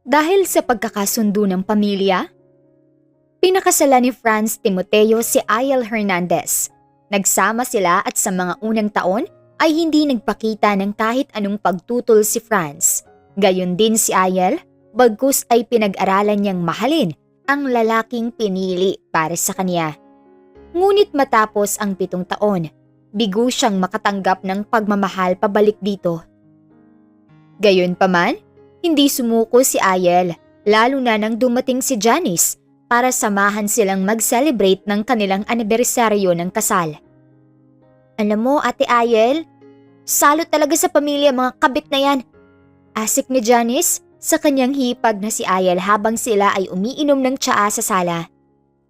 Dahil sa pagkakasundo ng pamilya, pinakasalan ni Franz Timoteo si Ayel Hernandez. Nagsama sila at sa mga unang taon ay hindi nagpakita ng kahit anong pagtutol si Franz. Gayon din si Ayel, bagkus ay pinag-aralan niyang mahalin ang lalaking pinili para sa kanya. Ngunit matapos ang 7 taon, bigo siyang makatanggap ng pagmamahal pabalik dito. Gayunpaman, hindi sumuko si Ayel, lalo na nang dumating si Janice para samahan silang mag-celebrate ng kanilang anibersaryo ng kasal. Alam mo, Ate Ayel, salot talaga sa pamilya mga kabit na yan. Asik ni Janice sa kanyang hipag na si Ayel habang sila ay umiinom ng tsaa sa sala.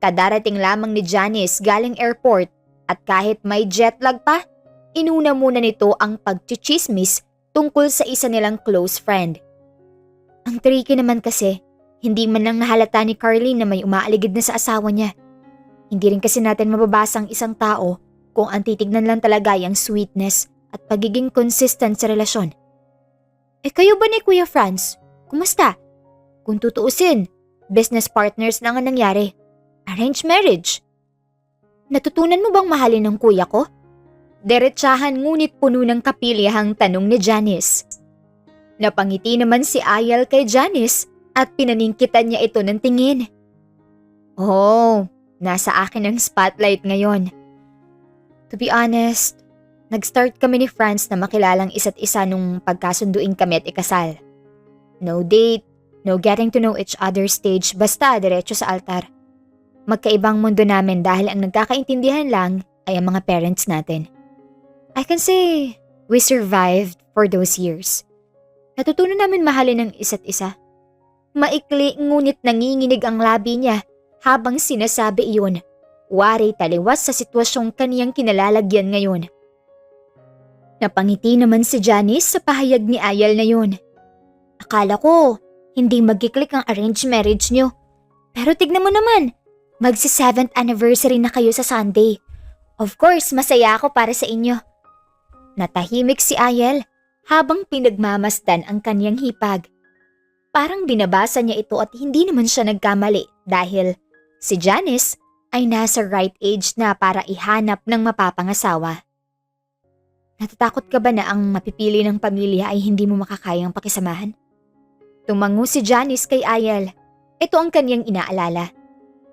Kadarating lamang ni Janice galing airport at kahit may jet lag pa, inuna muna nito ang pagchichismis tungkol sa isa nilang close friend. Ang tricky naman kasi, hindi man lang nahalata ni Carlene na may umaaligid na sa asawa niya. Hindi rin kasi natin mababasa ang isang tao kung ang titignan lang talaga ay ang sweetness at pagiging consistent sa relasyon. Kayo ba ni Kuya Franz? Kumusta? Kung tutuusin, business partners lang ang nangyari. Arranged marriage. Natutunan mo bang mahalin ng kuya ko? Diretsahan ngunit puno ng kapilihang tanong ni Janice. Napangiti naman si Ayel kay Janice at pinaningkitan niya ito ng tingin. Oh, nasa akin ang spotlight ngayon. To be honest, nag-start kami ni Franz na makilalang isa't isa nung pagkasunduin kami at ikasal. No date, no getting to know each other stage, basta diretso sa altar. Magkaibang mundo namin dahil ang nagkakaintindihan lang ay ang mga parents natin. I can say we survived for those years. Natutunan namin mahalin ng isa't isa. Maikli ngunit nanginginig ang labi niya habang sinasabi iyon. Wari taliwas sa sitwasyong kaniyang kinalalagyan ngayon. Napangiti naman si Janice sa pahayag ni Ayel na yun. Akala ko hindi magkiklik ang arranged marriage niyo. Pero tignan mo naman, magsi-7th anniversary na kayo sa Sunday. Of course, masaya ako para sa inyo. Natahimik si Ayel habang pinagmamasdan ang kanyang hipag. Parang binabasa niya ito at hindi naman siya nagkamali dahil si Janice ay nasa right age na para ihanap ng mapapangasawa. Natatakot ka ba na ang mapipili ng pamilya ay hindi mo makakayang pakisamahan? Tumango si Janice kay Ayel. Ito ang kanyang inaalala.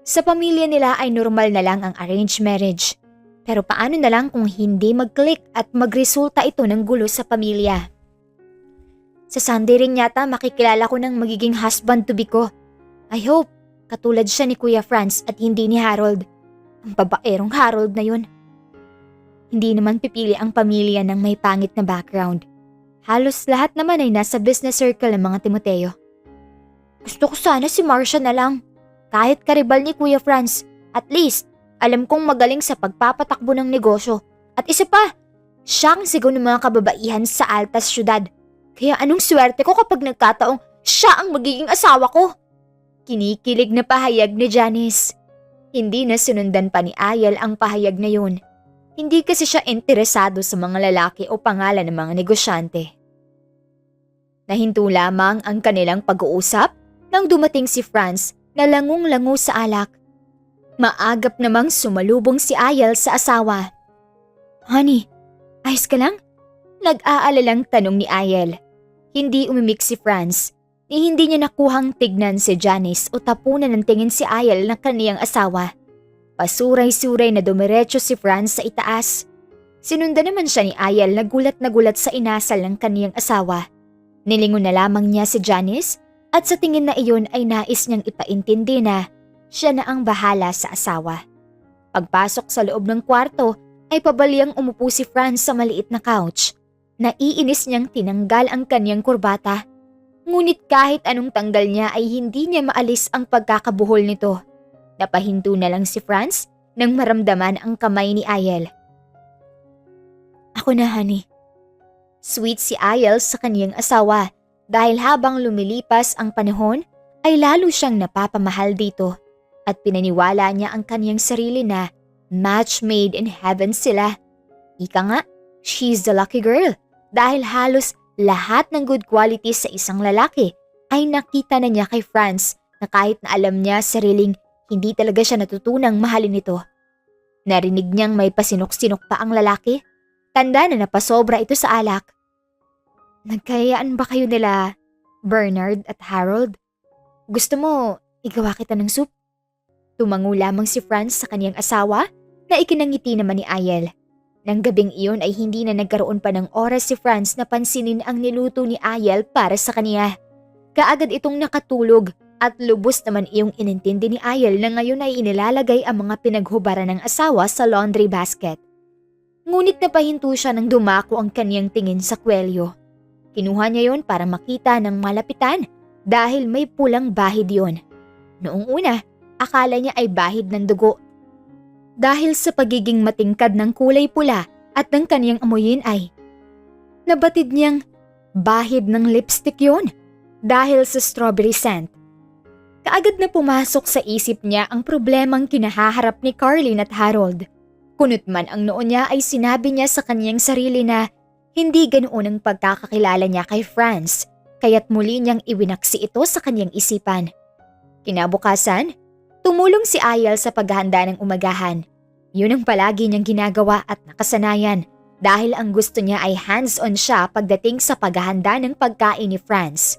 Sa pamilya nila ay normal na lang ang arranged marriage. Pero paano na lang kung hindi mag-click at magresulta ito ng gulo sa pamilya? Sa Sunday rin yata makikilala ko ng magiging husband-to-be ko. I hope katulad siya ni Kuya Franz at hindi ni Harold. Ang babaerong Harold na yun. Hindi naman pipili ang pamilya ng may pangit na background. Halos lahat naman ay nasa business circle ng mga Timoteo. Gusto ko sana si Marcia na lang. Kahit karibal ni Kuya Franz, at least alam kong magaling sa pagpapatakbo ng negosyo. At isa pa, siya ang sigaw ng mga kababaihan sa altas syudad. Kaya anong swerte ko kapag nagkataong siya ang magiging asawa ko? Kinikilig na pahayag ni Janice. Hindi na sinundan pa ni Ayel ang pahayag na yun. Hindi kasi siya interesado sa mga lalaki o pangalan ng mga negosyante. Nahinto lamang ang kanilang pag-uusap nang dumating si Franz na langung-lango sa alak. Maagap namang sumalubong si Ayel sa asawa. Honey, ayos ka lang? Nag-aalalang tanong ni Ayel. Hindi umimik si Franz. Hindi niya nakuhang tignan si Janice o tapunan ng tingin si Ayel ng kaniyang asawa. Pasuray-suray na dumiretso si Franz sa itaas. Sinundan naman siya ni Ayel na gulat sa inasal ng kaniyang asawa. Nilingon na lamang niya si Janice at sa tingin na iyon ay nais niyang ipaintindi na siya na ang bahala sa asawa. Pagpasok sa loob ng kwarto ay pabalyang umupo si Franz sa maliit na couch. Naiinis niyang tinanggal ang kaniyang kurbata. Ngunit kahit anong tanggal niya ay hindi niya maalis ang pagkakabuhol nito. Napahinto na lang si Franz nang maramdaman ang kamay ni Ayel. Ako na, honey. Sweet si Ayel sa kaniyang asawa dahil habang lumilipas ang panahon ay lalo siyang napapamahal dito at pinaniwala niya ang kaniyang sarili na match made in heaven sila. Ika nga, she's the lucky girl dahil halos lahat ng good qualities sa isang lalaki ay nakita na niya kay Franz na kahit na alam niya sariling hindi talaga siya natutunang mahalin ito. Narinig niyang may pasinok-sinok pa ang lalaki. Tanda na napasobra ito sa alak. Nagkayaan ba kayo nila Bernard at Harold? Gusto mo igawa kita ng soup? Tumango lamang si Franz sa kaniyang asawa na ikinangiti naman ni Ayel. Nang gabing iyon ay hindi na nagkaroon pa ng oras si Franz na pansinin ang niluto ni Ayel para sa kaniya. Kaagad itong nakatulog at lubos naman iyong inintindi ni Ayel na ngayon ay inilalagay ang mga pinaghubaran ng asawa sa laundry basket. Ngunit napahinto siya nang dumako ang kaniyang tingin sa kwelyo. Kinuha niya yon para makita ng malapitan dahil may pulang bahid yon. Noong una, akala niya ay bahid ng dugo. Dahil sa pagiging matingkad ng kulay pula at ng kaniyang amuyin ay nabatid niyang bahid ng lipstick yon dahil sa strawberry scent. Kaagad na pumasok sa isip niya ang problemang kinahaharap ni Carlin at Harold. Kunot man ang noon niya ay sinabi niya sa kaniyang sarili na hindi ganoon ang pagkakakilala niya kay Franz, kaya't muli niyang iwinaksi ito sa kaniyang isipan. Kinabukasan, tumulong si Ayel sa paghahanda ng umagahan. Yun ang palagi niyang ginagawa at nakasanayan dahil ang gusto niya ay hands-on siya pagdating sa paghahanda ng pagkain ni Franz.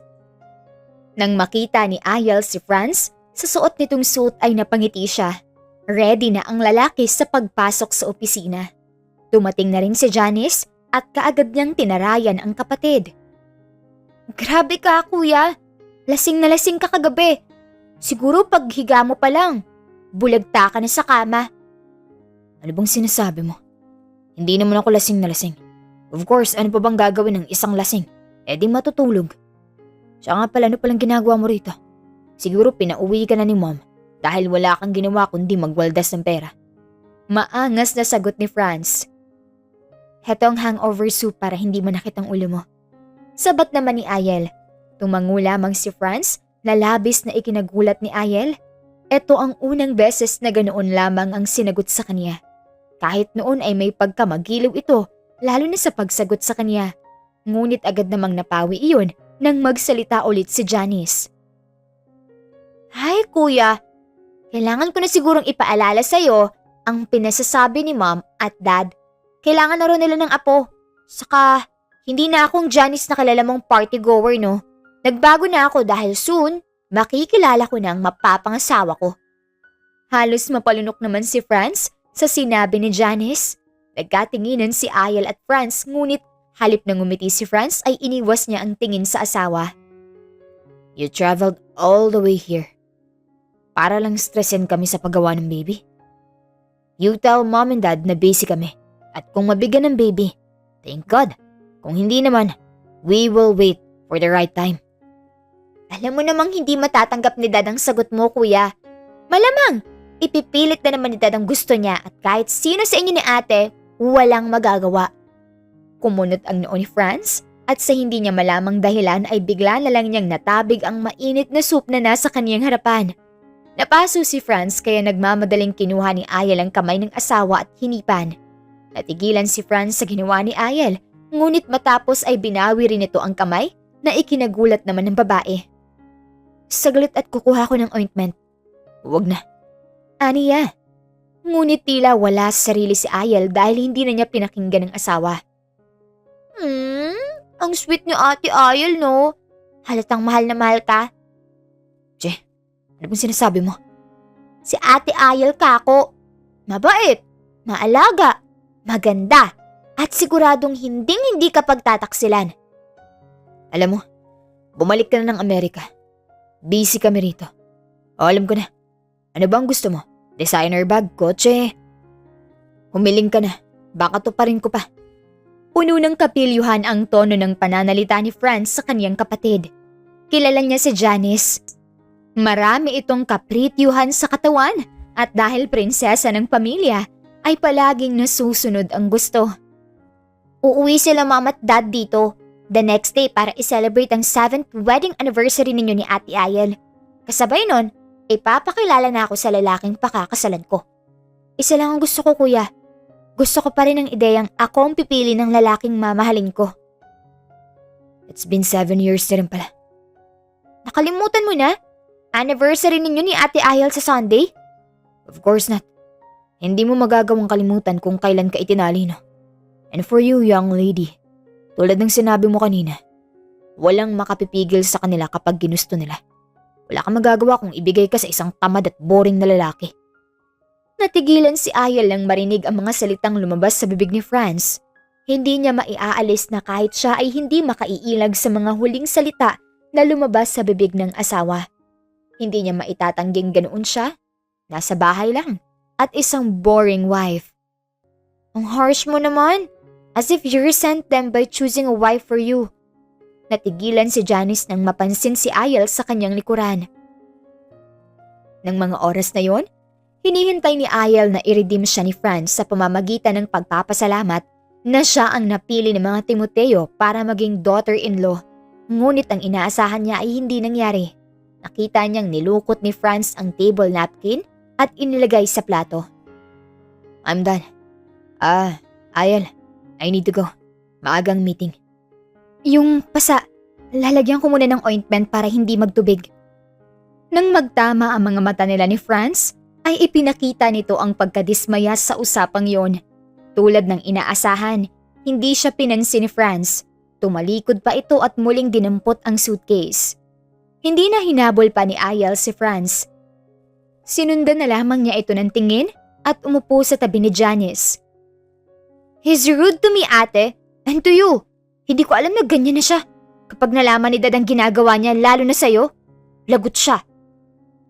Nang makita ni Ayel si Franz, sa suot nitong suit ay napangiti siya. Ready na ang lalaki sa pagpasok sa opisina. Dumating na rin si Janice at kaagad niyang tinarayan ang kapatid. Grabe ka, kuya. Lasing na lasing ka kagabi. Siguro paghiga mo pa lang, bulagta ka na sa kama. Ano bang sinasabi mo? Hindi naman ako lasing na lasing. Of course, ano pa bang gagawin ng isang lasing? Eh di matutulog. Siya nga pala, ano palang ginagawa mo rito? Siguro pinauwi ka na ni mom dahil wala kang ginawa kundi magwaldas ng pera. Maangas na sagot ni Franz. Heto ang hangover soup para hindi manakit ang ulo mo. Sabat naman ni Ayel. Tumango lamang si Franz na labis na ikinagulat ni Ayel. Ito ang unang beses na ganoon lamang ang sinagot sa kanya. Kahit noon ay may pagkamagiliw ito, lalo na sa pagsagot sa kanya. Ngunit agad namang napawi iyon nang magsalita ulit si Janice. Hi kuya, kailangan ko na sigurong ipaalala sa'yo ang pinasasabi ni mom at dad. Kailangan na rin nila ng apo. Saka, hindi na akong Janice na kilala mong party goer, no? Nagbago na ako dahil soon, makikilala ko na ang mapapangasawa ko. Halos mapalunok naman si Franz sa sinabi ni Janice. Nagkatinginan si Ayel at Franz ngunit halip na ngumiti si Franz ay iniwas niya ang tingin sa asawa. You traveled all the way here. Para lang stressin kami sa paggawa ng baby. You tell mom and dad na busy kami. At kung mabigyan ng baby, thank God. Kung hindi naman, we will wait for the right time. Alam mo namang hindi matatanggap ni dad ang sagot mo, kuya. Malamang, ipipilit na naman ni dad ang gusto niya at kahit sino sa inyo ni ate, walang magagawa. Kumunot ang noo ni Franz at sa hindi niya malamang dahilan ay bigla na lang niyang natabig ang mainit na soup na nasa kaniyang harapan. Napaso si Franz kaya nagmamadaling kinuha ni Ayel ang kamay ng asawa at hinipan. Natigilan si Franz sa ginawa ni Ayel, ngunit matapos ay binawi rin ito ang kamay na ikinagulat naman ng babae. Saglit at kukuha ko ng ointment. Huwag na. Aniya. Ngunit tila wala sa sarili si Ayel dahil hindi na niya pinakinggan ng asawa. Ang sweet ni Ate Ayel, no? Halatang mahal na mahal ka. Che, ano bang sinasabi mo? Si Ate Ayel kako. Mabait, maalaga, maganda, at siguradong hinding-hindi ka pagtataksilan. Alam mo, bumalik ka na ng Amerika. Busy kami rito. O alam ko na. Ano bang gusto mo? Designer bag, kotse? Humiling ka na. Baka tuparin ko pa. Puno ng kapilyuhan ang tono ng pananalita ni Franz sa kaniyang kapatid. Kilala niya si Janice. Marami itong kaprityuhan sa katawan at dahil prinsesa ng pamilya ay palaging nasusunod ang gusto. Uuwi sila mom at dad dito the next day para i-celebrate ang 7th wedding anniversary ninyo ni Ate Ayel. Kasabay nun, ipapakilala na ako sa lalaking pakakasalan ko. Isa lang ang gusto ko, kuya. Gusto ko pa rin ang ideyang ako ang pipili ng lalaking mamahalin ko. It's been 7 years na rin pala. Nakalimutan mo na? Anniversary ninyo ni Ate Ayel sa Sunday? Of course not. Hindi mo magagawang kalimutan kung kailan ka itinalino. And for you, young lady, tulad ng sinabi mo kanina, walang makapipigil sa kanila kapag ginusto nila. Wala kang magagawa kung ibigay ka sa isang tamad at boring na lalaki. Natigilan si Ayel nang marinig ang mga salitang lumabas sa bibig ni Franz. Hindi niya maiaalis na kahit siya ay hindi makaiilag sa mga huling salita na lumabas sa bibig ng asawa. Hindi niya maitatangging ganoon siya. Nasa bahay lang. At isang boring wife. Ang harsh mo naman. As if you resent them by choosing a wife for you. Natigilan si Janice nang mapansin si Ayel sa kanyang likuran. Nang mga oras na yon, hinihintay ni Ayel na i-redeem siya ni Franz sa pamamagitan ng pagpapasalamat na siya ang napili ng mga Timoteo para maging daughter-in-law. Ngunit ang inaasahan niya ay hindi nangyari. Nakita niyang nilukot ni Franz ang table napkin at inilagay sa plato. I'm done. Ayel, I need to go. Maagang meeting. Yung pasa, lalagyan ko muna ng ointment para hindi magtubig. Nang magtama ang mga mata nila ni Franz, ay ipinakita nito ang pagkadismaya sa usapang yon. Tulad ng inaasahan, hindi siya pinansin ni Franz. Tumalikod pa ito at muling dinampot ang suitcase. Hindi na hinabol pa ni Ayel si Franz. Sinundan na lamang niya ito ng tingin at umupo sa tabi ni Janice. He's rude to me, ate, and to you. Hindi ko alam na ganyan na siya. Kapag nalaman ni Dad ang ginagawa niya, lalo na sa'yo, lagot siya.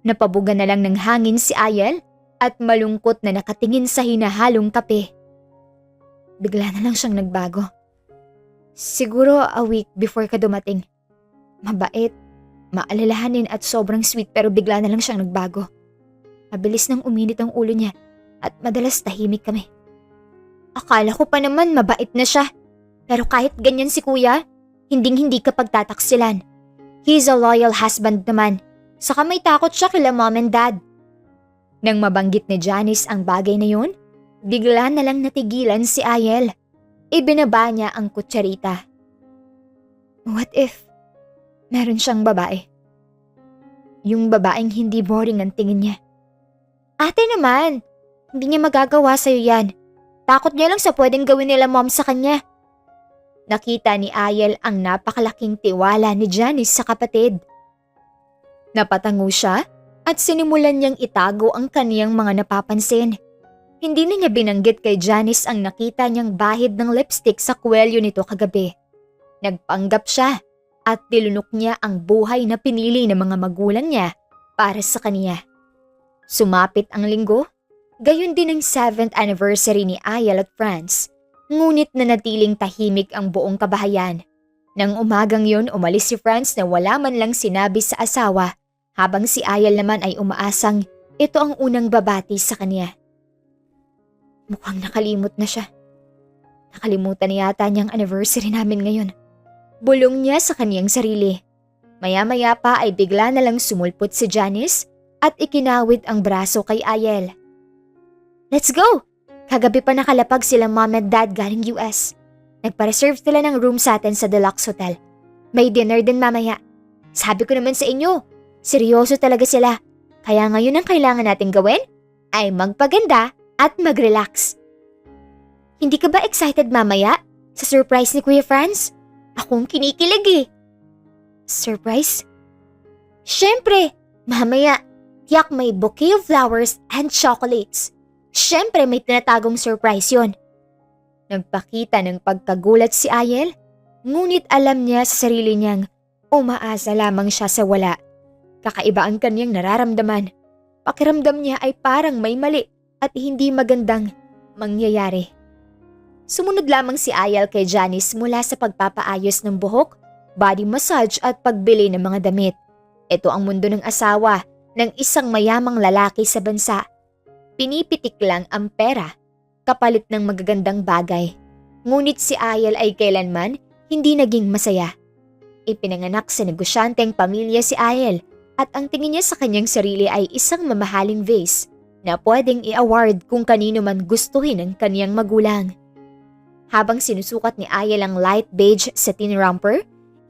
Napabuga na lang ng hangin si Ayel at malungkot na nakatingin sa hinahalong kape. Bigla na lang siyang nagbago. Siguro a week before ka dumating. Mabait, maalalahanin at sobrang sweet pero bigla na lang siyang nagbago. Mabilis nang uminit ang ulo niya at madalas tahimik kami. Akala ko pa naman mabait na siya. Pero kahit ganyan si kuya, hinding-hindi ka pagtataksilan. He's a loyal husband naman. Saka may takot siya kila mom and dad. Nang mabanggit ni Janice ang bagay na yun, bigla na lang natigilan si Ayel. Ibinaba niya ang kutsarita. What if meron siyang babae? Yung babaeng hindi boring ang tingin niya. Ate naman, hindi niya magagawa sa'yo yan. Takot niya lang sa pwedeng gawin nila mom sa kanya. Nakita ni Ayel ang napakalaking tiwala ni Janice sa kapatid. Napatango siya at sinimulan niyang itago ang kaniyang mga napapansin. Hindi na niya binanggit kay Janice ang nakita niyang bahid ng lipstick sa kwelyo nito kagabi. Nagpanggap siya at dilunok niya ang buhay na pinili ng mga magulang niya para sa kaniya. Sumapit ang linggo, gayon din ang 7th anniversary ni Ayel at Franz. Ngunit nanatiling tahimik ang buong kabahayan. Nang umagang yun, umalis si Franz na wala man lang sinabi sa asawa, habang si Ayel naman ay umaasang ito ang unang babati sa kanya. Mukhang nakalimot na siya. Nakalimutan na yata niyang anniversary namin ngayon. Bulong niya sa kaniyang sarili. Maya-maya pa ay bigla na lang sumulpot si Janice at ikinawit ang braso kay Ayel. Let's go! Kagabi pa nakalapag sila mom and dad galing US. Nagpa-reserve sila ng room sa atin sa Deluxe Hotel. May dinner din mamaya. Sabi ko naman sa inyo, seryoso talaga sila. Kaya ngayon ang kailangan natin gawin ay magpaganda at mag-relax. Hindi ka ba excited mamaya sa surprise ni Kuya Franz? Akong kinikilig eh. Surprise? Siyempre, mamaya, tiyak may bouquet of flowers and chocolates. Siyempre may tinatagong surprise yon. Nagpakita ng pagkagulat si Ayel, ngunit alam niya sa sarili niyang umaasa lamang siya sa wala. Kakaiba ang kanyang nararamdaman. Pakiramdam niya ay parang may mali at hindi magandang mangyayari. Sumunod lamang si Ayel kay Janice mula sa pagpapaayos ng buhok, body massage at pagbili ng mga damit. Ito ang mundo ng asawa ng isang mayamang lalaki sa bansa. Pinipitik lang ang pera, kapalit ng magagandang bagay. Ngunit si Ayel ay kailanman hindi naging masaya. Ipinanganak sa negosyanteng pamilya si Ayel at ang tingin niya sa kanyang sarili ay isang mamahaling vase na pwedeng i-award kung kanino man gustuhin ng kaniyang magulang. Habang sinusukat ni Ayel ang light beige satin romper,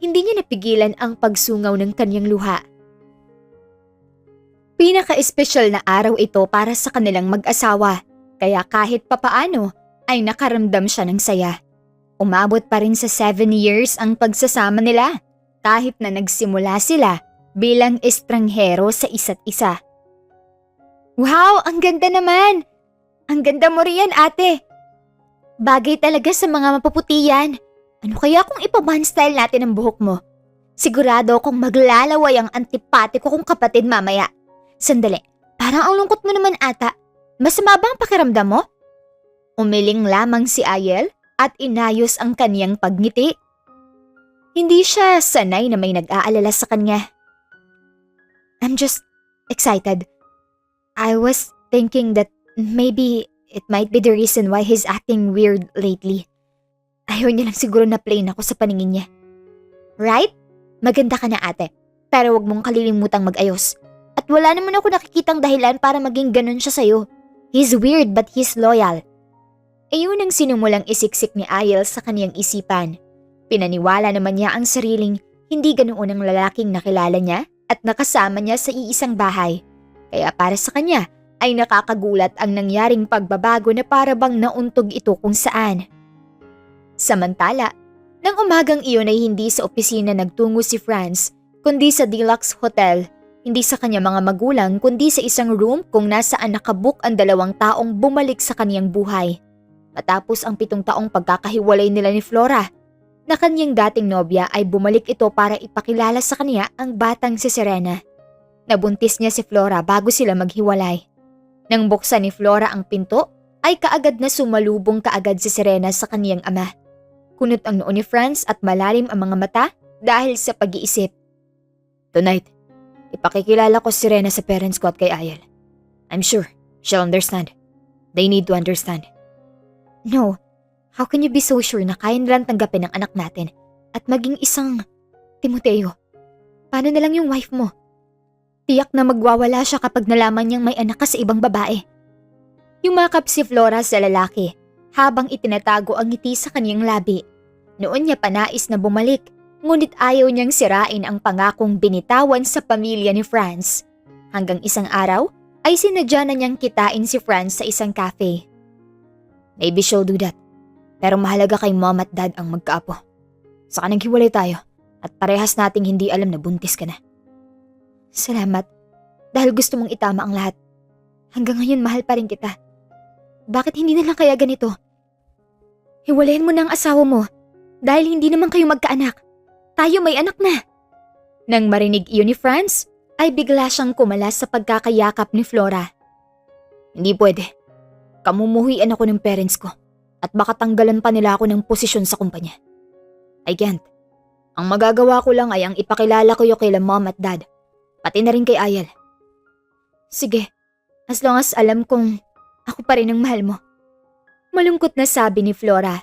hindi niya napigilan ang pagsungaw ng kanyang luha. Pinaka-espesyal na araw ito para sa kanilang mag-asawa, kaya kahit papaano ay nakaramdam siya ng saya. Umabot pa rin sa 7 years ang pagsasama nila, kahit na nagsimula sila bilang estranghero sa isa't isa. Wow, ang ganda naman! Ang ganda mo riyan, ate! Bagay talaga sa mga mapuputiyan. Ano kaya kung ipa-bun style natin ang buhok mo? Sigurado akong maglalaway ang antipatiko kong kapatid mamaya. Sandali, parang ang lungkot mo naman ata. Masama ba ang pakiramdam mo? Umiling lamang si Ayel at inayos ang kaniyang pagngiti. Hindi siya sanay na may nag-aalala sa kanya. I'm just excited. I was thinking that maybe it might be the reason why he's acting weird lately. Ayaw niya lang siguro na plain ako sa paningin niya. Right? Maganda ka na ate, pero wag mong kalilimutang mag-ayos. At wala naman ako nakikitang dahilan para maging ganun siya sa'yo. He's weird but he's loyal. Ayun ang sinumulang isiksik ni Ayel sa kaniyang isipan. Pinaniwala naman niya ang sariling hindi ganoon ang lalaking nakilala niya at nakasama niya sa iisang bahay. Kaya para sa kanya ay nakakagulat ang nangyaring pagbabago na para bang nauntog ito kung saan. Samantala, nang umagang iyon ay hindi sa opisina nagtungo si Franz, kundi sa Deluxe Hotel. Hindi sa kanya mga magulang kundi sa isang room kung nasaan nakabook ang 2 taong bumalik sa kaniyang buhay. Matapos ang 7 taong pagkakahiwalay nila ni Flora, na kanyang dating nobya ay bumalik ito para ipakilala sa kanya ang batang si Serena. Nabuntis niya si Flora bago sila maghiwalay. Nang buksan ni Flora ang pinto, ay kaagad na sumalubong kaagad si Serena sa kaniyang ama. Kunot ang noo ni Franz at malalim ang mga mata dahil sa pag-iisip. Tonight, ipakikilala ko si Serena sa parents ko at kay Ayel. I'm sure she'll understand. They need to understand. No, how can you be so sure na kaya nilang tanggapin ang anak natin at maging isang Timoteo? Paano na lang yung wife mo? Tiyak na magwawala siya kapag nalaman niyang may anak ka sa ibang babae. Yumakap si Flora sa lalaki habang itinatago ang ngiti sa kanyang labi. Noon niya pa nais na bumalik, ngunit ayaw niyang sirain ang pangakong binitawan sa pamilya ni Franz. Hanggang isang araw ay sinadya na niyang kitain si Franz sa isang cafe. Maybe she'll do that, pero mahalaga kay mom at dad ang magkaapo. Saka naghiwalay tayo at parehas nating hindi alam na buntis ka na. Salamat, dahil gusto mong itama ang lahat. Hanggang ngayon mahal pa rin kita. Bakit hindi na lang kaya ganito? Hiwalayan mo na ang asawa mo dahil hindi naman kayo magkaanak. Tayo may anak na. Nang marinig iyon ni Franz, ay bigla siyang kumalas sa pagkakayakap ni Flora. Hindi pwede. Kamumuhian ako ng parents ko at baka tanggalan pa nila ako ng posisyon sa kumpanya. I can't. Ang magagawa ko lang ay ang ipakilala ko yung kay mom at dad. Pati na rin kay Ayel. Sige, as long as alam kong ako pa rin ang mahal mo. Malungkot na sabi ni Flora.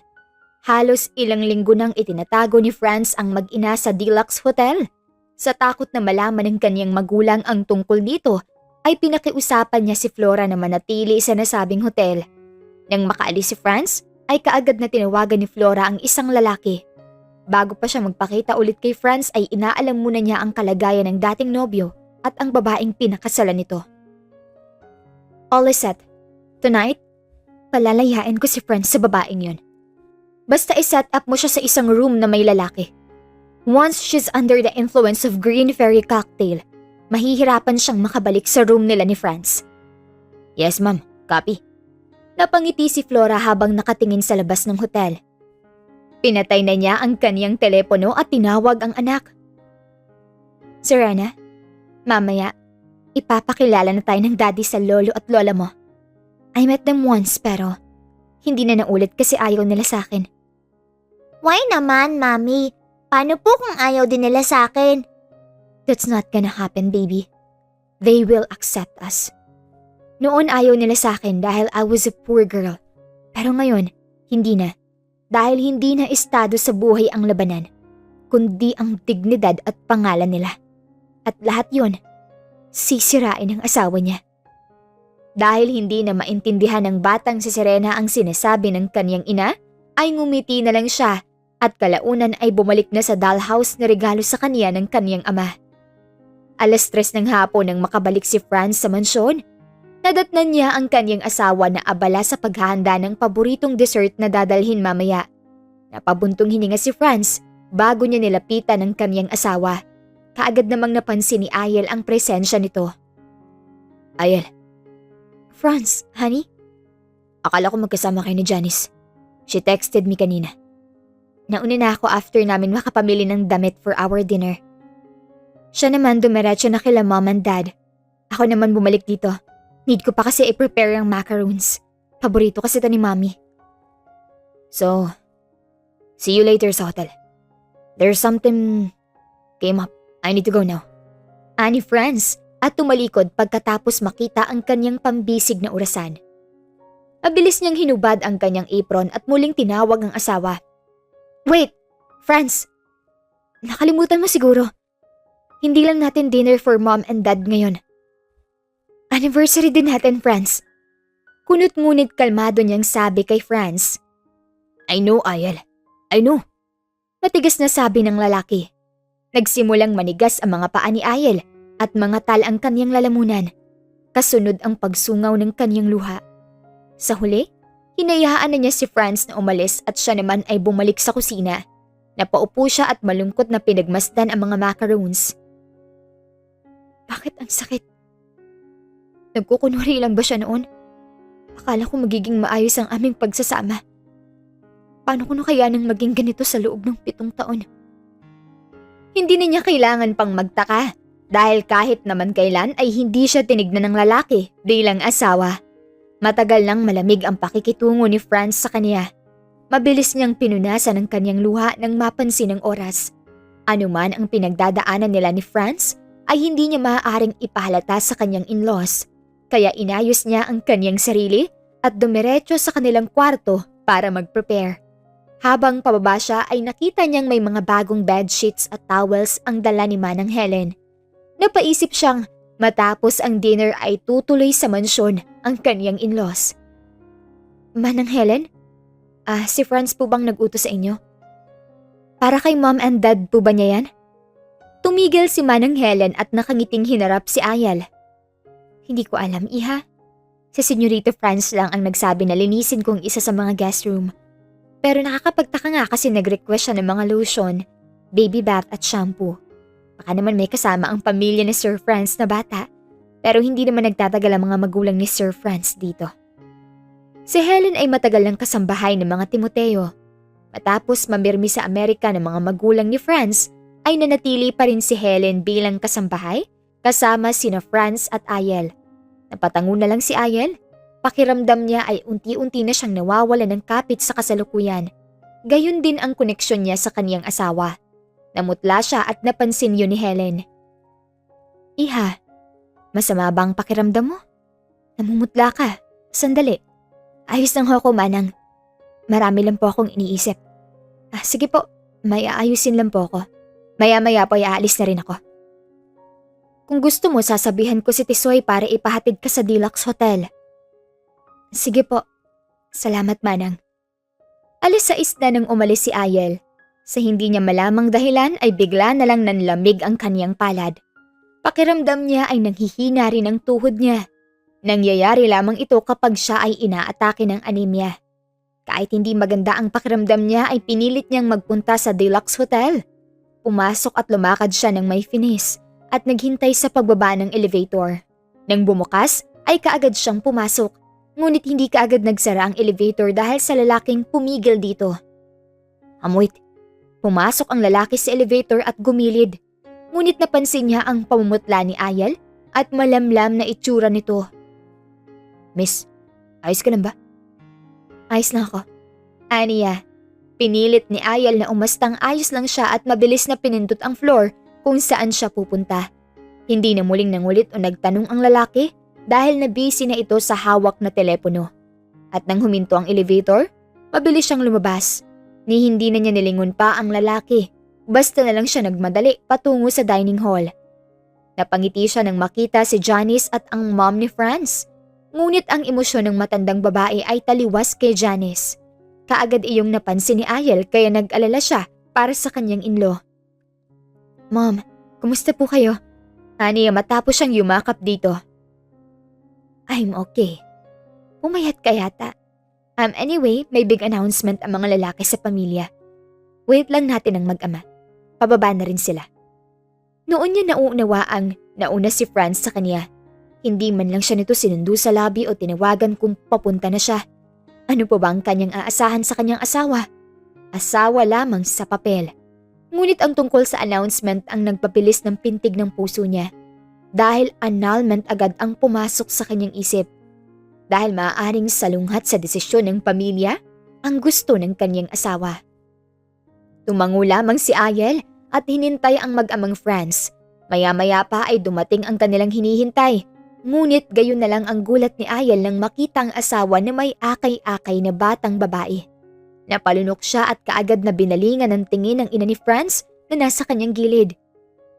Halos ilang linggo nang itinatago ni Franz ang mag-ina sa Deluxe Hotel. Sa takot na malaman ng kanyang magulang ang tungkol dito, ay pinakiusapan niya si Flora na manatili sa nasabing hotel. Nang makaalis si Franz, ay kaagad na tinawagan ni Flora ang isang lalaki. Bago pa siya magpakita ulit kay Franz ay inaalam muna niya ang kalagayan ng dating nobyo at ang babaeng pinakasalan nito. All is set. Tonight, palalayain ko si Franz sa babaeng yun. Basta iset up mo siya sa isang room na may lalaki. Once she's under the influence of Green Fairy cocktail, mahihirapan siyang makabalik sa room nila ni Franz. Yes ma'am, copy. Napangiti si Flora habang nakatingin sa labas ng hotel. Pinatay na niya ang kaniyang telepono at tinawag ang anak. Serena, mamaya, ipapakilala na tayo ng daddy sa lolo at lola mo. I met them once pero hindi na naulit kasi ayaw nila sa akin. Why naman, Mami? Paano po kung ayaw din nila sa akin? That's not gonna happen, baby. They will accept us. Noon ayaw nila sa akin dahil I was a poor girl. Pero ngayon, hindi na. Dahil hindi na estado sa buhay ang labanan, kundi ang dignidad at pangalan nila. At lahat yon, sisirain ang asawa niya. Dahil hindi na maintindihan ng batang si Serena ang sinasabi ng kanyang ina, ay ngumiti na lang siya at kalaunan ay bumalik na sa dollhouse na regalo sa kanya ng kaniyang ama. 3:00 ng hapon nang makabalik si Franz sa mansyon. Nadatnan niya ang kanyang asawa na abala sa paghahanda ng paboritong dessert na dadalhin mamaya. Napabuntong hininga si Franz bago niya nilapitan ang kanyang asawa. Kaagad namang napansin ni Ayel ang presensya nito. Ayel. Franz, honey? Akala ko magkasama kayo ni Janice. She texted me kanina. Nauna na ako after namin makapamili ng damit for our dinner. Siya naman dumiretso na kila mom and dad. Ako naman bumalik dito. Need ko pa kasi i-prepare yung macaroons. Paborito kasi ito ni mommy. So, see you later sa hotel. There's something came up. I need to go now. Ani Franz at tumalikod pagkatapos makita ang kanyang pambisig na orasan. Mabilis niyang hinubad ang kanyang apron at muling tinawag ang asawa. Wait, Franz. Nakalimutan mo siguro. Hindi lang natin dinner for mom and dad ngayon. Anniversary din natin, Franz. Kunot ngunit kalmado niyang sabi kay Franz. I know, Ayel. I know. Matigas na sabi ng lalaki. Nagsimulang manigas ang mga paa ni Ayel at mga tal ang kanyang lalamunan. Kasunod ang pagsungaw ng kanyang luha. Sa huli, hinayaan na niya si Franz na umalis at siya naman ay bumalik sa kusina. Napaupo siya at malungkot na pinagmasdan ang mga macaroons. Bakit ang sakit? Nagkukunwari lang ba siya noon? Akala ko magiging maayos ang aming pagsasama. Paano ko na kaya nang maging ganito sa loob ng 7 taon? Hindi na niya kailangan pang magtaka dahil kahit naman kailan ay hindi siya tinignan ng lalaki bilang asawa. Matagal nang malamig ang pakikitungo ni Franz sa kanya. Mabilis niyang pinunasan ang kanyang luha nang mapansin ang oras. Ano man ang pinagdadaanan nila ni Franz ay hindi niya maaaring ipahalata sa kanyang in-laws. Kaya inayos niya ang kanyang sarili at dumiretso sa kanilang kwarto para mag-prepare. Habang pababa siya ay nakita niyang may mga bagong bedsheets at towels ang dala ni Manang Helen. Napaisip siyang matapos ang dinner ay tutuloy sa mansyon ang kanyang in-laws. Manang Helen? Si Franz po bang nag-utos sa inyo? Para kay mom and dad po ba niya yan? Tumigil si Manang Helen at nakangiting hinarap si Ayel. Hindi ko alam, iha. Si Senyorito Franz lang ang nagsabi na linisin kong isa sa mga guest room. Pero nakakapagtaka nga kasi nag-request siya ng mga lotion, baby bath at shampoo. Baka naman may kasama ang pamilya ni Sir Franz na bata, pero hindi naman nagtatagal ang mga magulang ni Sir Franz dito. Si Helen ay matagal ng kasambahay ng mga Timoteo. Matapos mamirmi sa Amerika ng mga magulang ni Franz, ay nanatili pa rin si Helen bilang kasambahay kasama sina Franz at Ayel. Napatango na lang si Ayel. Pakiramdam niya ay unti-unti na siyang nawawala ng kapit sa kasalukuyan. Gayon din ang koneksyon niya sa kaniyang asawa. Namutla siya at napansin yun ni Helen. Iha, masama ba ang pakiramdam mo? Namumutla ka. Sandali. Ayos lang ako, Manang. Marami lang po akong iniisip. Sige po, may aayusin lang po ako. Maya-maya po aalis na rin ako. Kung gusto mo, sasabihan ko si Tisoy para ipahatid ka sa Deluxe Hotel. Sige po. Salamat, Manang. 6:00 na nang umalis si Ayel. Sa hindi niya malamang dahilan ay bigla na lang nanlamig ang kaniyang palad. Pakiramdam niya ay nanghihina rin ang tuhod niya. Nangyayari lamang ito kapag siya ay inaatake ng anemia. Kahit hindi maganda ang pakiramdam niya ay pinilit niyang magpunta sa Deluxe Hotel. Pumasok at lumakad siya ng may finis at naghintay sa pagbaba ng elevator. Nang bumukas ay kaagad siyang pumasok, ngunit hindi kaagad nagsara ang elevator dahil sa lalaking pumigil dito. Wait. Pumasok ang lalaki sa elevator at gumilid, ngunit napansin niya ang pamumutla ni Ayel at malamlam na itsura nito. Miss, ayos ka lang ba? Ayos lang ako. Aniya, pinilit ni Ayel na umastang ayos lang siya at mabilis na pinindot ang floor kung saan siya pupunta. Hindi na muling nangulit o nagtanong ang lalaki dahil na-busy na ito sa hawak na telepono. At nang huminto ang elevator, mabilis siyang lumabas. Ni hindi na niya nilingon pa ang lalaki. Basta na lang siya nagmadali patungo sa dining hall. Napangiti siya nang makita si Janice at ang mom ni Franz. Ngunit ang emosyon ng matandang babae ay taliwas kay Janice. Kaagad iyong napansin ni Ayel kaya nag-alala siya para sa kanyang in-law. Mom, kumusta po kayo? Ani matapos siyang yumakap dito. I'm okay. Pumayat ka yata. Anyway, may big announcement ang mga lalaki sa pamilya. Wait lang natin ang mag-ama. Pababa na rin sila. Noon niya nauunawaang nauna si Franz sa kanya. Hindi man lang siya nito sinundo sa lobby o tinawagan kung papunta na siya. Ano pa ba ang kanyang aasahan sa kanyang asawa? Asawa lamang sa papel. Ngunit ang tungkol sa announcement ang nagpapilis ng pintig ng puso niya. Dahil annulment agad ang pumasok sa kanyang isip. Dahil maaaring salunghat sa desisyon ng pamilya ang gusto ng kanyang asawa. Tumango lamang si Ayel at hinintay ang mag-amang Franz. Maya-maya pa ay dumating ang kanilang hinihintay. Ngunit gayon na lang ang gulat ni Ayel nang makita ang asawa na may akay-akay na batang babae. Napalunok siya at kaagad na binalingan ng tingin ng ina ni Franz na nasa kanyang gilid.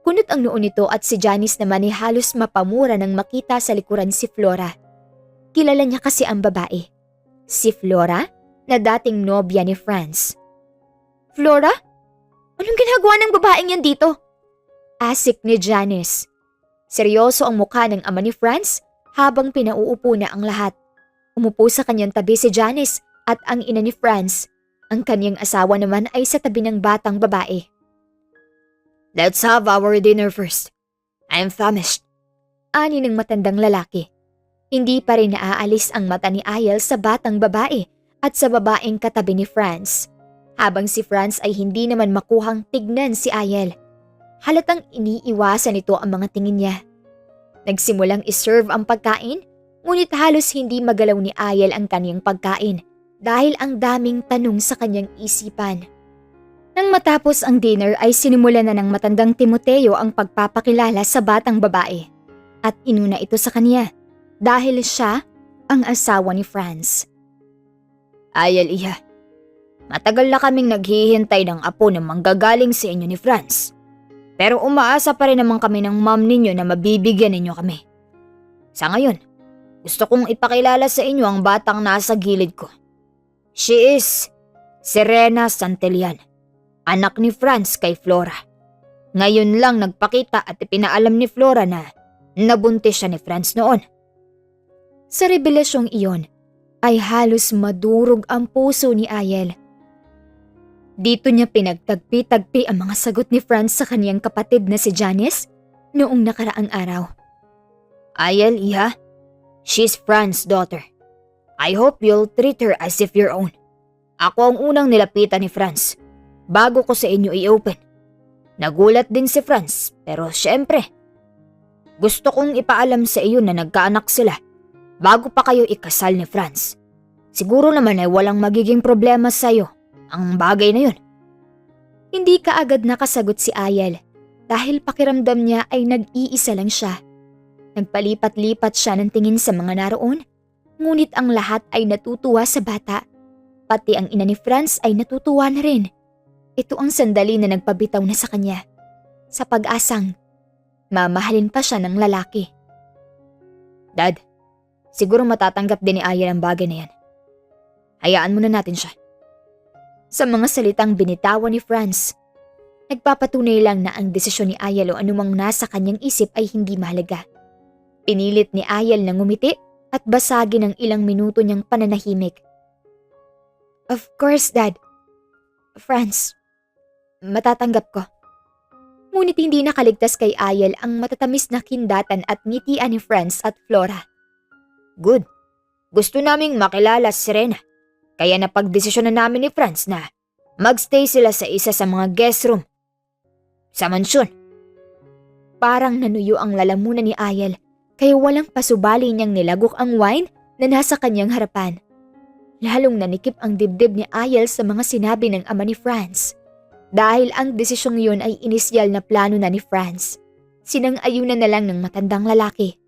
Kunot ang noo nito at si Janice naman ay halos mapamura nang makita sa likuran si Flora. Kilala niya kasi ang babae. Si Flora na dating nobya ni Franz. Flora? Anong ginagawa ng babaeng yan dito? Asik ni Janice. Seryoso ang mukha ng ama ni Franz habang pinauupo na ang lahat. Umupo sa kanyang tabi si Janice at ang ina ni Franz. Ang kanyang asawa naman ay sa tabi ng batang babae. Let's have our dinner first. I'm famished. Ani ng matandang lalaki. Hindi pa rin naaalis ang mata ni Ayel sa batang babae at sa babaeng katabi ni Franz. Habang si Franz ay hindi naman makuhang tignan si Ayel. Halatang iniiwasan nito ang mga tingin niya. Nagsimulang iserve ang pagkain, ngunit halos hindi magalaw ni Ayel ang kanyang pagkain dahil ang daming tanong sa kanyang isipan. Nang matapos ang dinner ay sinimulan na ng matandang Timoteo ang pagpapakilala sa batang babae. At inuna ito sa kanya dahil siya ang asawa ni Franz. Ayel, iha. Matagal na kaming naghihintay ng apo na manggagaling sa inyo ni Franz. Pero umaasa pa rin naman kami ng mom ninyo na mabibigyan ninyo kami. Sa ngayon, gusto kong ipakilala sa inyo ang batang nasa gilid ko. She is Serena Santillan, anak ni Franz kay Flora. Ngayon lang nagpakita at ipinaalam ni Flora na nabuntis siya ni Franz noon. Sa revelasyong iyon, ay halos madurog ang puso ni Ayel. Dito niya pinagtagpi-tagpi ang mga sagot ni Franz sa kaniyang kapatid na si Janice noong nakaraang araw. Ayel, iha, she's Franz's daughter. I hope you'll treat her as if your own. Ako ang unang nilapitan ni Franz bago ko sa inyo i-open. Nagulat din si Franz pero syempre, gusto kong ipaalam sa iyo na nagkaanak sila bago pa kayo ikasal ni Franz. Siguro naman ay walang magiging problema sa iyo ang bagay na yun. Hindi kaagad nakasagot si Ayel dahil pakiramdam niya ay nag-iisa lang siya. Nagpalipat-lipat siya ng tingin sa mga naroon, ngunit ang lahat ay natutuwa sa bata. Pati ang ina ni Franz ay natutuwa na rin. Ito ang sandali na nagpabitaw na sa kanya. Sa pag-asang, mamahalin pa siya ng lalaki. Dad, siguro matatanggap din ni Ayel ang bagay na yan. Hayaan muna natin siya. Sa mga salitang binitawan ni Franz, nagpapatunay lang na ang desisyon ni Ayel o anumang nasa kanyang isip ay hindi mahalaga. Pinilit ni Ayel na ngumiti at basagin ang ilang minuto niyang pananahimik. Of course, Dad. Franz, matatanggap ko. Ngunit hindi nakaligtas kay Ayel ang matatamis na kindatan at ngitian ni Franz at Flora. Good. Gusto naming makilala si Serena. Kaya napagdesisyon na namin ni Franz na magstay sila sa isa sa mga guest room sa mansyon. Parang nanuyo ang lalamunan ni Ayel kaya walang pasubali niyang nilagok ang wine na nasa kanyang harapan. Lalong nanikip ang dibdib ni Ayel sa mga sinabi ng ama ni Franz. Dahil ang desisyong yun ay inisyal na plano na ni Franz. Sinang-ayunan na lang ng matandang lalaki.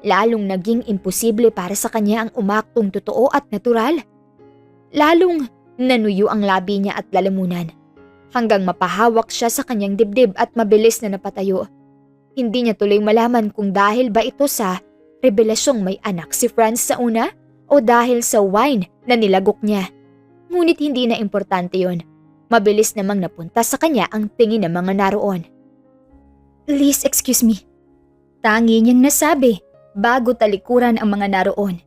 Lalong naging imposible para sa kanya ang umaktong totoo at natural. Lalong nanuyo ang labi niya at lalamunan. Hanggang mapahawak siya sa kanyang dibdib at mabilis na napatayo. Hindi niya tuloy malaman kung dahil ba ito sa revelasyong may anak si Franz sa una o dahil sa wine na nilagok niya. Ngunit hindi na importante yon. Mabilis namang napunta sa kanya ang tingin ng mga naroon. Please excuse me. Tangi niyang nasabi bago talikuran ang mga naroon.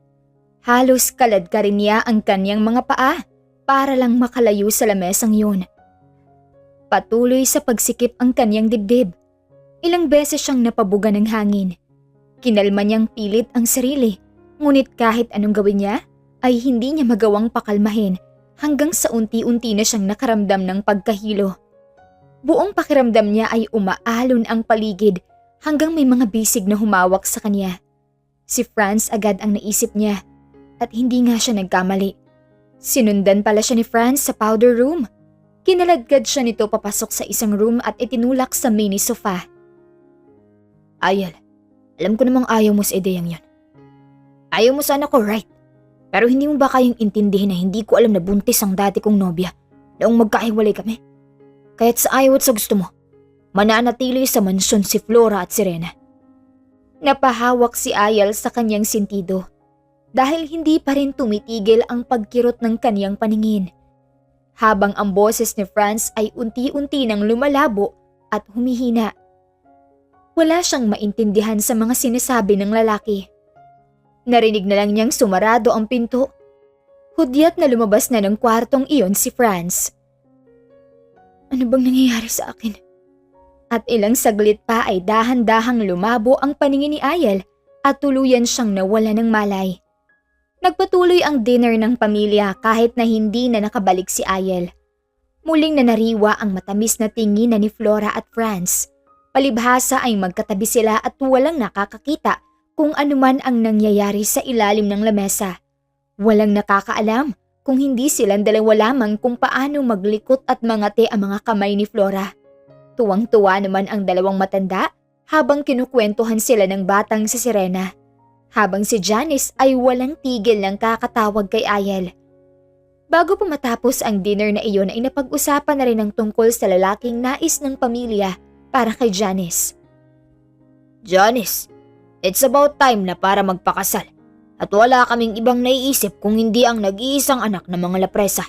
Halos kalad ka rin niya ang kanyang mga paa para lang makalayo sa lamesang yun. Patuloy sa pagsikip ang kanyang dibdib. Ilang beses siyang napabuga ng hangin. Kinalma niyang pilit ang sarili, ngunit kahit anong gawin niya, ay hindi niya magawang pakalmahin hanggang sa unti-unti na siyang nakaramdam ng pagkahilo. Buong pakiramdam niya ay umaalon ang paligid hanggang may mga bisig na humawak sa kanya. Si Franz agad ang naisip niya at hindi nga siya nagkamali. Sinundan pala siya ni Franz sa powder room. Kinaladkad siya nito papasok sa isang room at itinulak sa mini sofa. Ayal, alam ko namang ayaw mo sa ideyang yan. Ayaw mo sana ko, right? Pero hindi mo ba kayang intindihin na hindi ko alam na buntis ang dati kong nobya noong magkahiwalay kami? Kaya't sa ayaw at sa gusto mo, mananatili sa mansyon si Flora at si Rena. Napahawak si Ayal sa kanyang sentido dahil hindi pa rin tumitigil ang pagkirot ng kanyang paningin. Habang ang boses ni Franz ay unti-unti nang lumalabo at humihina. Wala siyang maintindihan sa mga sinasabi ng lalaki. Narinig na lang niyang sumarado ang pinto. Hudyat na lumabas na ng kwartong iyon si Franz. Ano bang nangyayari sa akin? At ilang saglit pa ay dahan-dahang lumabo ang paningin ni Ayal at tuluyan siyang nawala ng malay. Nagpatuloy ang dinner ng pamilya kahit na hindi na nakabalik si Ayal. Muling nanariwa ang matamis na tingin ni Flora at Franz. Palibhasa ay magkatabi sila at walang nakakakita kung anuman ang nangyayari sa ilalim ng lamesa. Walang nakakaalam kung hindi silang dalawa lamang kung paano maglikot at mangati ang mga kamay ni Flora. Tuwang-tuwa naman ang dalawang matanda habang kinukwentuhan sila ng batang si Serena. Habang si Janice ay walang tigil ng kakatawag kay Ayal. Bago pa matapos ang dinner na iyon ay napag-usapan na rin ang tungkol sa lalaking nais ng pamilya para kay Janice. Janice, it's about time na para magpakasal at wala kaming ibang naiisip kung hindi ang nag-iisang anak ng mga lapresa.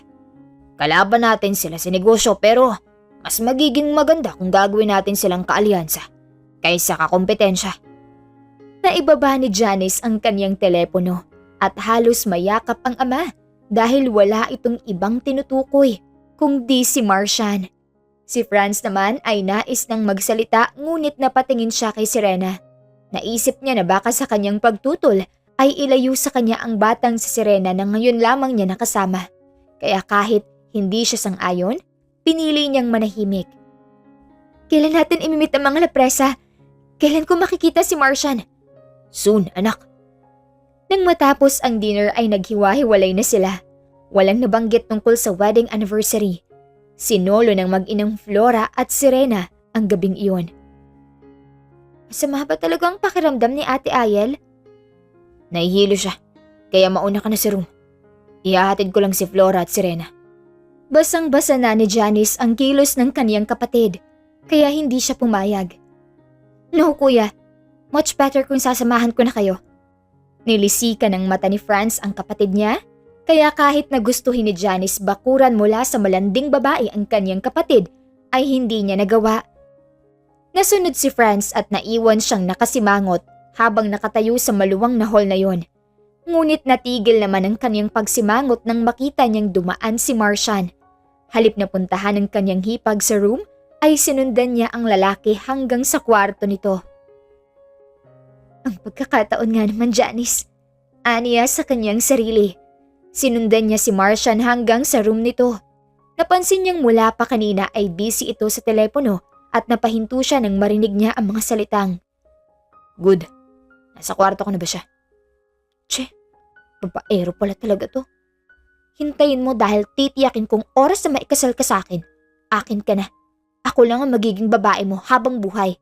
Kalaban natin sila sa negosyo pero mas magiging maganda kung gagawin natin silang kaalyansa kaysa kakompetensya. Naibaba ni Janice ang kanyang telepono at halos mayakap ang ama dahil wala itong ibang tinutukoy kundi si Marcian. Si Franz naman ay nais nang magsalita ngunit napatingin siya kay Serena. Naisip niya na baka sa kanyang pagtutol ay ilayo sa kanya ang batang si Serena na ngayon lamang niya nakasama. Kaya kahit hindi siya sang-ayon, pinili niyang manahimik. Kailan natin imimit ang mga lapresa? Kailan ko makikita si Marcian? Soon, anak. Nang matapos ang dinner ay naghiwa-hiwalay na sila. Walang nabanggit tungkol sa wedding anniversary. Sinolo ng mag-inang Flora at Serena ang gabing iyon. Masama ba talaga ang pakiramdam ni Ate Ayal? Nahihilo siya, kaya mauna ka na sa room. Ihahatid ko lang si Flora at Serena. Basang-basa na ni Janice ang kilos ng kaniyang kapatid, kaya hindi siya pumayag. No, kuya. Much better kung sasamahan ko na kayo. Nilisika ng mata ni Franz ang kapatid niya, kaya kahit na gustuhin ni Janice bakuran mula sa malanding babae ang kanyang kapatid, ay hindi niya nagawa. Nasunod si Franz at naiwan siyang nakasimangot habang nakatayo sa maluwang na hall na yon. Ngunit natigil naman ang kanyang pagsimangot nang makita niyang dumaan si Marcian. Halip na puntahan ang kanyang hipag sa room, ay sinundan niya ang lalaki hanggang sa kwarto nito. Ang pagkakataon nga naman, Janice. Aniya sa kanyang sarili. Sinundan niya si Marcian hanggang sa room nito. Napansin niyang mula pa kanina ay busy ito sa telepono at napahinto siya nang marinig niya ang mga salitang. Good. Nasa kwarto ko na ba siya? Che, babaero pala talaga to. Hintayin mo dahil titiyakin kong oras na maikasal ka sa akin. Akin ka na. Ako lang ang magiging babae mo habang buhay.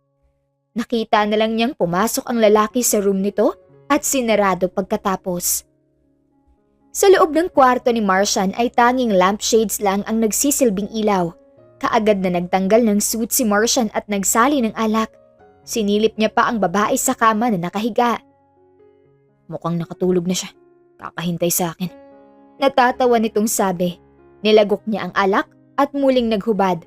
Nakita na lang niyang pumasok ang lalaki sa room nito at sinarado pagkatapos. Sa loob ng kwarto ni Marcian ay tanging lampshades lang ang nagsisilbing ilaw. Kaagad na nagtanggal ng suit si Marcian at nagsali ng alak. Sinilip niya pa ang babae sa kama na nakahiga. Mukhang nakatulog na siya. Kakahintay sa akin. Natatawa nitong sabi. Nilagok niya ang alak at muling naghubad.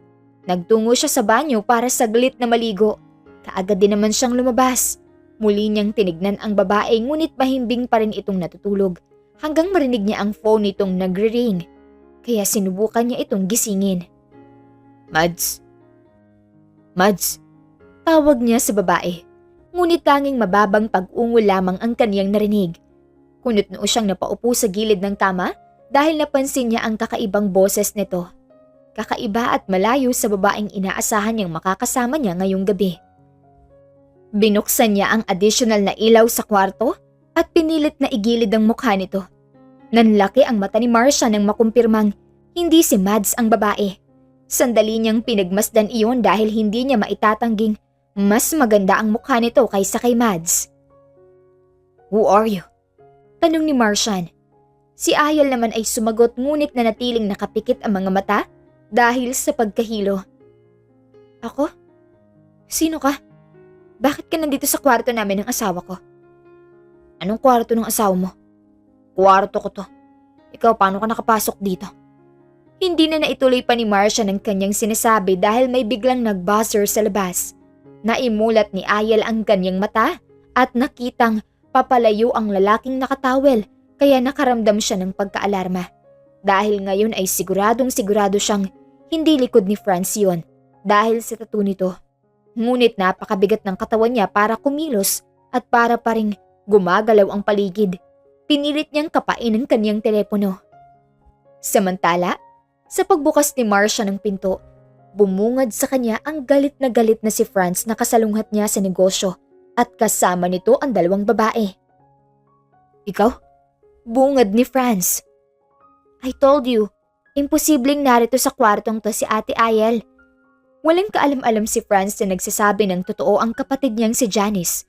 Nagtungo siya sa banyo para saglit na maligo. Kaagad din naman siyang lumabas. Muli niyang tinignan ang babae ngunit mahimbing pa rin itong natutulog hanggang marinig niya ang phone nitong nagre-ring. Kaya sinubukan niya itong gisingin. Mads? Mads? Tawag niya sa babae. Ngunit tanging mababang pag-ungol lamang ang kaniyang narinig. Kunot-noo siyang napaupo sa gilid ng kama dahil napansin niya ang kakaibang boses nito. Kakaiba at malayo sa babaeng inaasahan niyang makakasama niya ngayong gabi. Binuksan niya ang additional na ilaw sa kwarto at pinilit na igilid ang mukha nito. Nanlaki ang mata ni Marcia nang makumpirmang hindi si Mads ang babae. Sandali niyang pinagmasdan iyon dahil hindi niya maitatangging mas maganda ang mukha nito kaysa kay Mads. Who are you? Tanong ni Marcian. Si Ayal naman ay sumagot ngunit nanatiling nakapikit ang mga mata dahil sa pagkahilo. Ako? Sino ka? Bakit ka nandito sa kwarto namin ng asawa ko? Anong kwarto ng asawa mo? Kwarto ko to. Ikaw, paano ka nakapasok dito? Hindi na naituloy pa ni Marcia ng kanyang sinasabi dahil may biglang nag-buzzer sa labas. Naimulat ni Ayal ang kanyang mata at nakitang papalayo ang lalaking nakatawel kaya nakaramdam siya ng pagkaalarma. Dahil ngayon ay siguradong sigurado siyang hindi likod ni Franz yun dahil sa tattoo nito. Ngunit napakabigat ng katawan niya para kumilos at para pa ring gumagalaw ang paligid. Pinilit niyang kapain ang kanyang telepono. Samantala, sa pagbukas ni Marcia ng pinto, bumungad sa kanya ang galit na si Franz na kasalunghat niya sa negosyo at kasama nito ang dalawang babae. Ikaw? Bungad ni Franz. I told you, imposibleng narito sa kwartong to si Ate Ayel. Walang kaalam-alam si Franz na nagsasabi ng totoo ang kapatid niyang si Janice.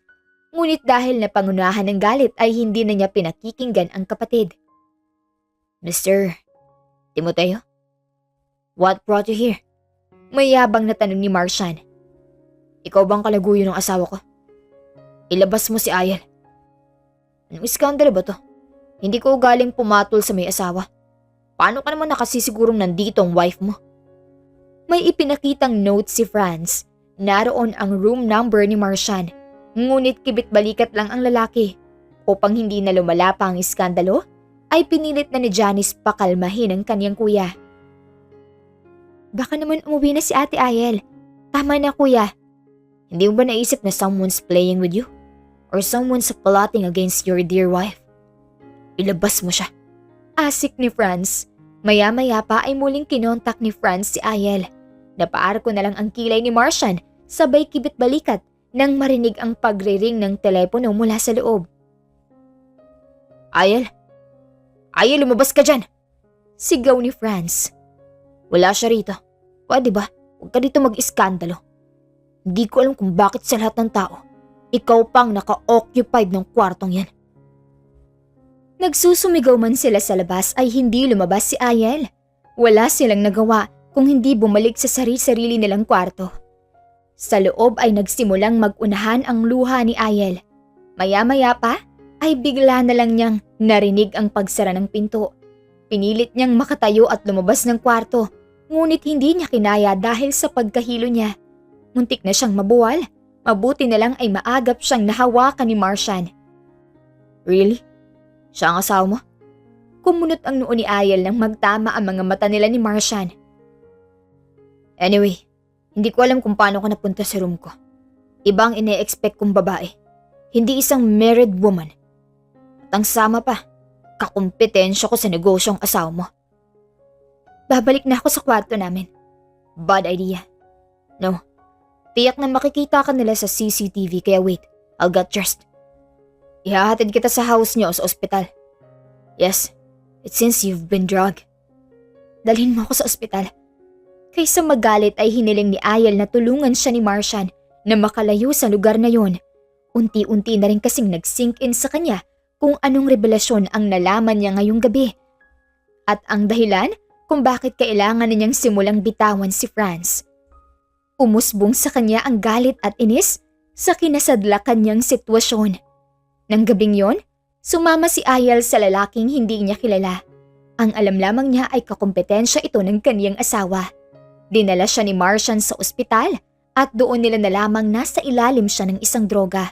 Ngunit dahil napangunahan ng galit ay hindi na niya pinakikinggan ang kapatid. Mr. Timoteo? What brought you here? Mayabang na tanong ni Marcian. Ikaw bang kalaguyo ng asawa ko? Ilabas mo si Ayel. Anong iskandalo ba to? Hindi ko galing pumatol sa may asawa. Paano ka naman nakasisigurong nandito ang wife mo? May ipinakitang note si Franz. Naroon ang room number ni Marcian. Ngunit kibit-balikat lang ang lalaki. Upang hindi na lumala pa ang iskandalo, ay pinilit na ni Janice pakalmahin ang kanyang kuya. Baka naman umuwi na si Ate Ayel. Tama na kuya. Hindi mo ba naisip na someone's playing with you? Or someone's plotting against your dear wife? Ilabas mo siya. Asik ni Franz. Maya-maya pa ay muling kinontak ni Franz si Ayel. Napaarko na lang ang kilay ni Marcian sabay kibit-balikat nang marinig ang pagre-ring ng telepono mula sa loob. Ayel? Ayel, lumabas ka dyan! Sigaw ni Franz. Wala siya rito. Pwede ba? Huwag ka dito mag-iskandalo. Hindi ko alam kung bakit sa lahat ng tao, ikaw pang naka-occupied ng kwartong yan. Nagsusumigaw man sila sa labas ay hindi lumabas si Ayel. Wala silang nagawa kung hindi bumalik sa sarili-sarili nilang kwarto. Sa loob ay nagsimulang mag-unahan ang luha ni Ayel. Maya-maya pa ay bigla na lang niyang narinig ang pagsara ng pinto. Pinilit niyang makatayo at lumabas ng kwarto, ngunit hindi niya kinaya dahil sa pagkahilo niya. Muntik na siyang mabuwal. Mabuti na lang ay maagap siyang nahawakan ni Marcian. Really? Siya ang asawa mo? Kumunot ang noo ni Ayel nang magtama ang mga mata nila ni Marcian. Anyway, hindi ko alam kung paano ka napunta sa room ko. Ibang ine-expect kong babae. Hindi isang married woman. At ang sama pa, kakumpetensya ko sa negosyong asawa mo. Babalik na ako sa kwarto namin. Bad idea. No, tiyak na makikita ka nila sa CCTV kaya wait, I'll get dressed. Ihahatid kita sa house niyo sa ospital. Yes, it's since you've been drugged. Dalhin mo ako sa ospital. Kaysa magalit ay hiniling ni Ayel na tulungan siya ni Marcian na makalayo sa lugar na yon. Unti-unti na rin kasing nag-sink in sa kanya kung anong revelasyon ang nalaman niya ngayong gabi. At ang dahilan kung bakit kailangan na niyang simulang bitawan si Franz. Umusbong sa kanya ang galit at inis sa kinasadlakan niyang sitwasyon. Nang gabing yon, sumama si Ayel sa lalaking hindi niya kilala. Ang alam lamang niya ay kakumpetensya ito ng kaniyang asawa. Dinala siya ni Martian sa ospital at doon nila nalamang nasa ilalim siya ng isang droga.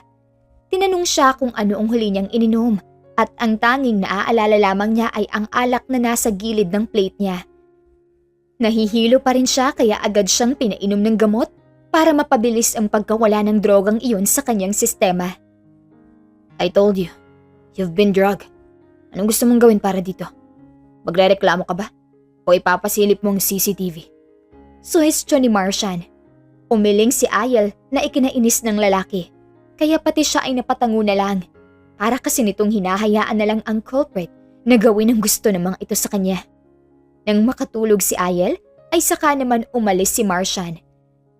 Tinanong siya kung ano ang huli niyang ininom at ang tanging naaalala lamang niya ay ang alak na nasa gilid ng plate niya. Nahihilo pa rin siya kaya agad siyang pinainom ng gamot para mapabilis ang pagkawala ng drogang iyon sa kanyang sistema. I told you, you've been drugged. Anong gusto mong gawin para dito? Magrereklamo ka ba? O ipapasilip mong CCTV? Suhestyon ni Martian. Umiling si Ayel na ikinainis ng lalaki. Kaya pati siya ay napatango na lang. Para kasi nitong hinahayaan na lang ang culprit na gawin ang gusto ng mga ito sa kanya. Nang makatulog si Ayel, ay saka naman umalis si Martian.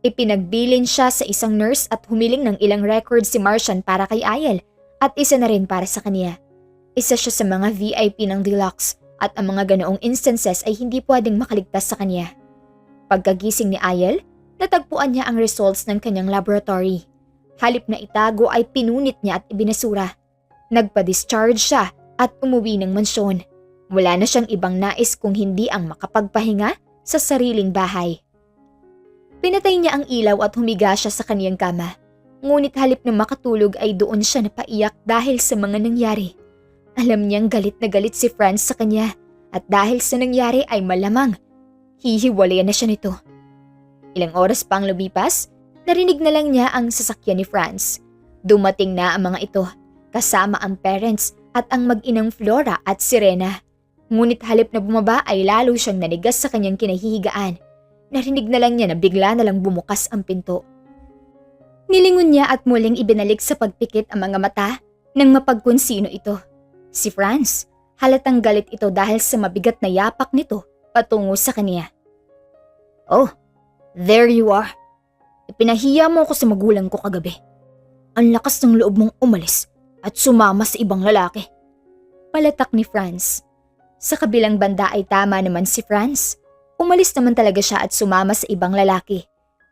Ipinagbilin siya sa isang nurse at humiling ng ilang records si Martian para kay Ayel at isa na rin para sa kanya. Isa siya sa mga VIP ng Deluxe at ang mga ganoong instances ay hindi pwedeng makaligtas sa kanya. Pagkagising ni Ayel, natagpuan niya ang results ng kanyang laboratory. Halip na itago ay pinunit niya at ibinasura. Nagpa-discharge siya at umuwi ng mansyon. Wala na siyang ibang nais kung hindi ang makapagpahinga sa sariling bahay. Pinatay niya ang ilaw at humiga siya sa kaniyang kama. Ngunit halip na makatulog ay doon siya napaiyak dahil sa mga nangyari. Alam niyang galit na galit si Franz sa kanya at dahil sa nangyari ay malamang hihiwalayan na siya nito. Ilang oras pang lumipas, narinig na lang niya ang sasakyan ni Franz. Dumating na ang mga ito, kasama ang parents at ang mag-inang Flora at Serena. Ngunit halip na bumaba ay lalo siyang nanigas sa kanyang kinahihigaan. Narinig na lang niya na bigla na lang bumukas ang pinto. Nilingon niya at muling ibinalik sa pagpikit ang mga mata nang mapagkonsino ito. Si Franz, halatang galit ito dahil sa mabigat na yapak nito patungo sa kanya. Oh, there you are. Ipinahiya mo ako sa magulang ko kagabi. Ang lakas ng loob mong umalis at sumama sa ibang lalaki. Palatak ni Franz. Sa kabilang banda ay tama naman si Franz. Umalis naman talaga siya at sumama sa ibang lalaki.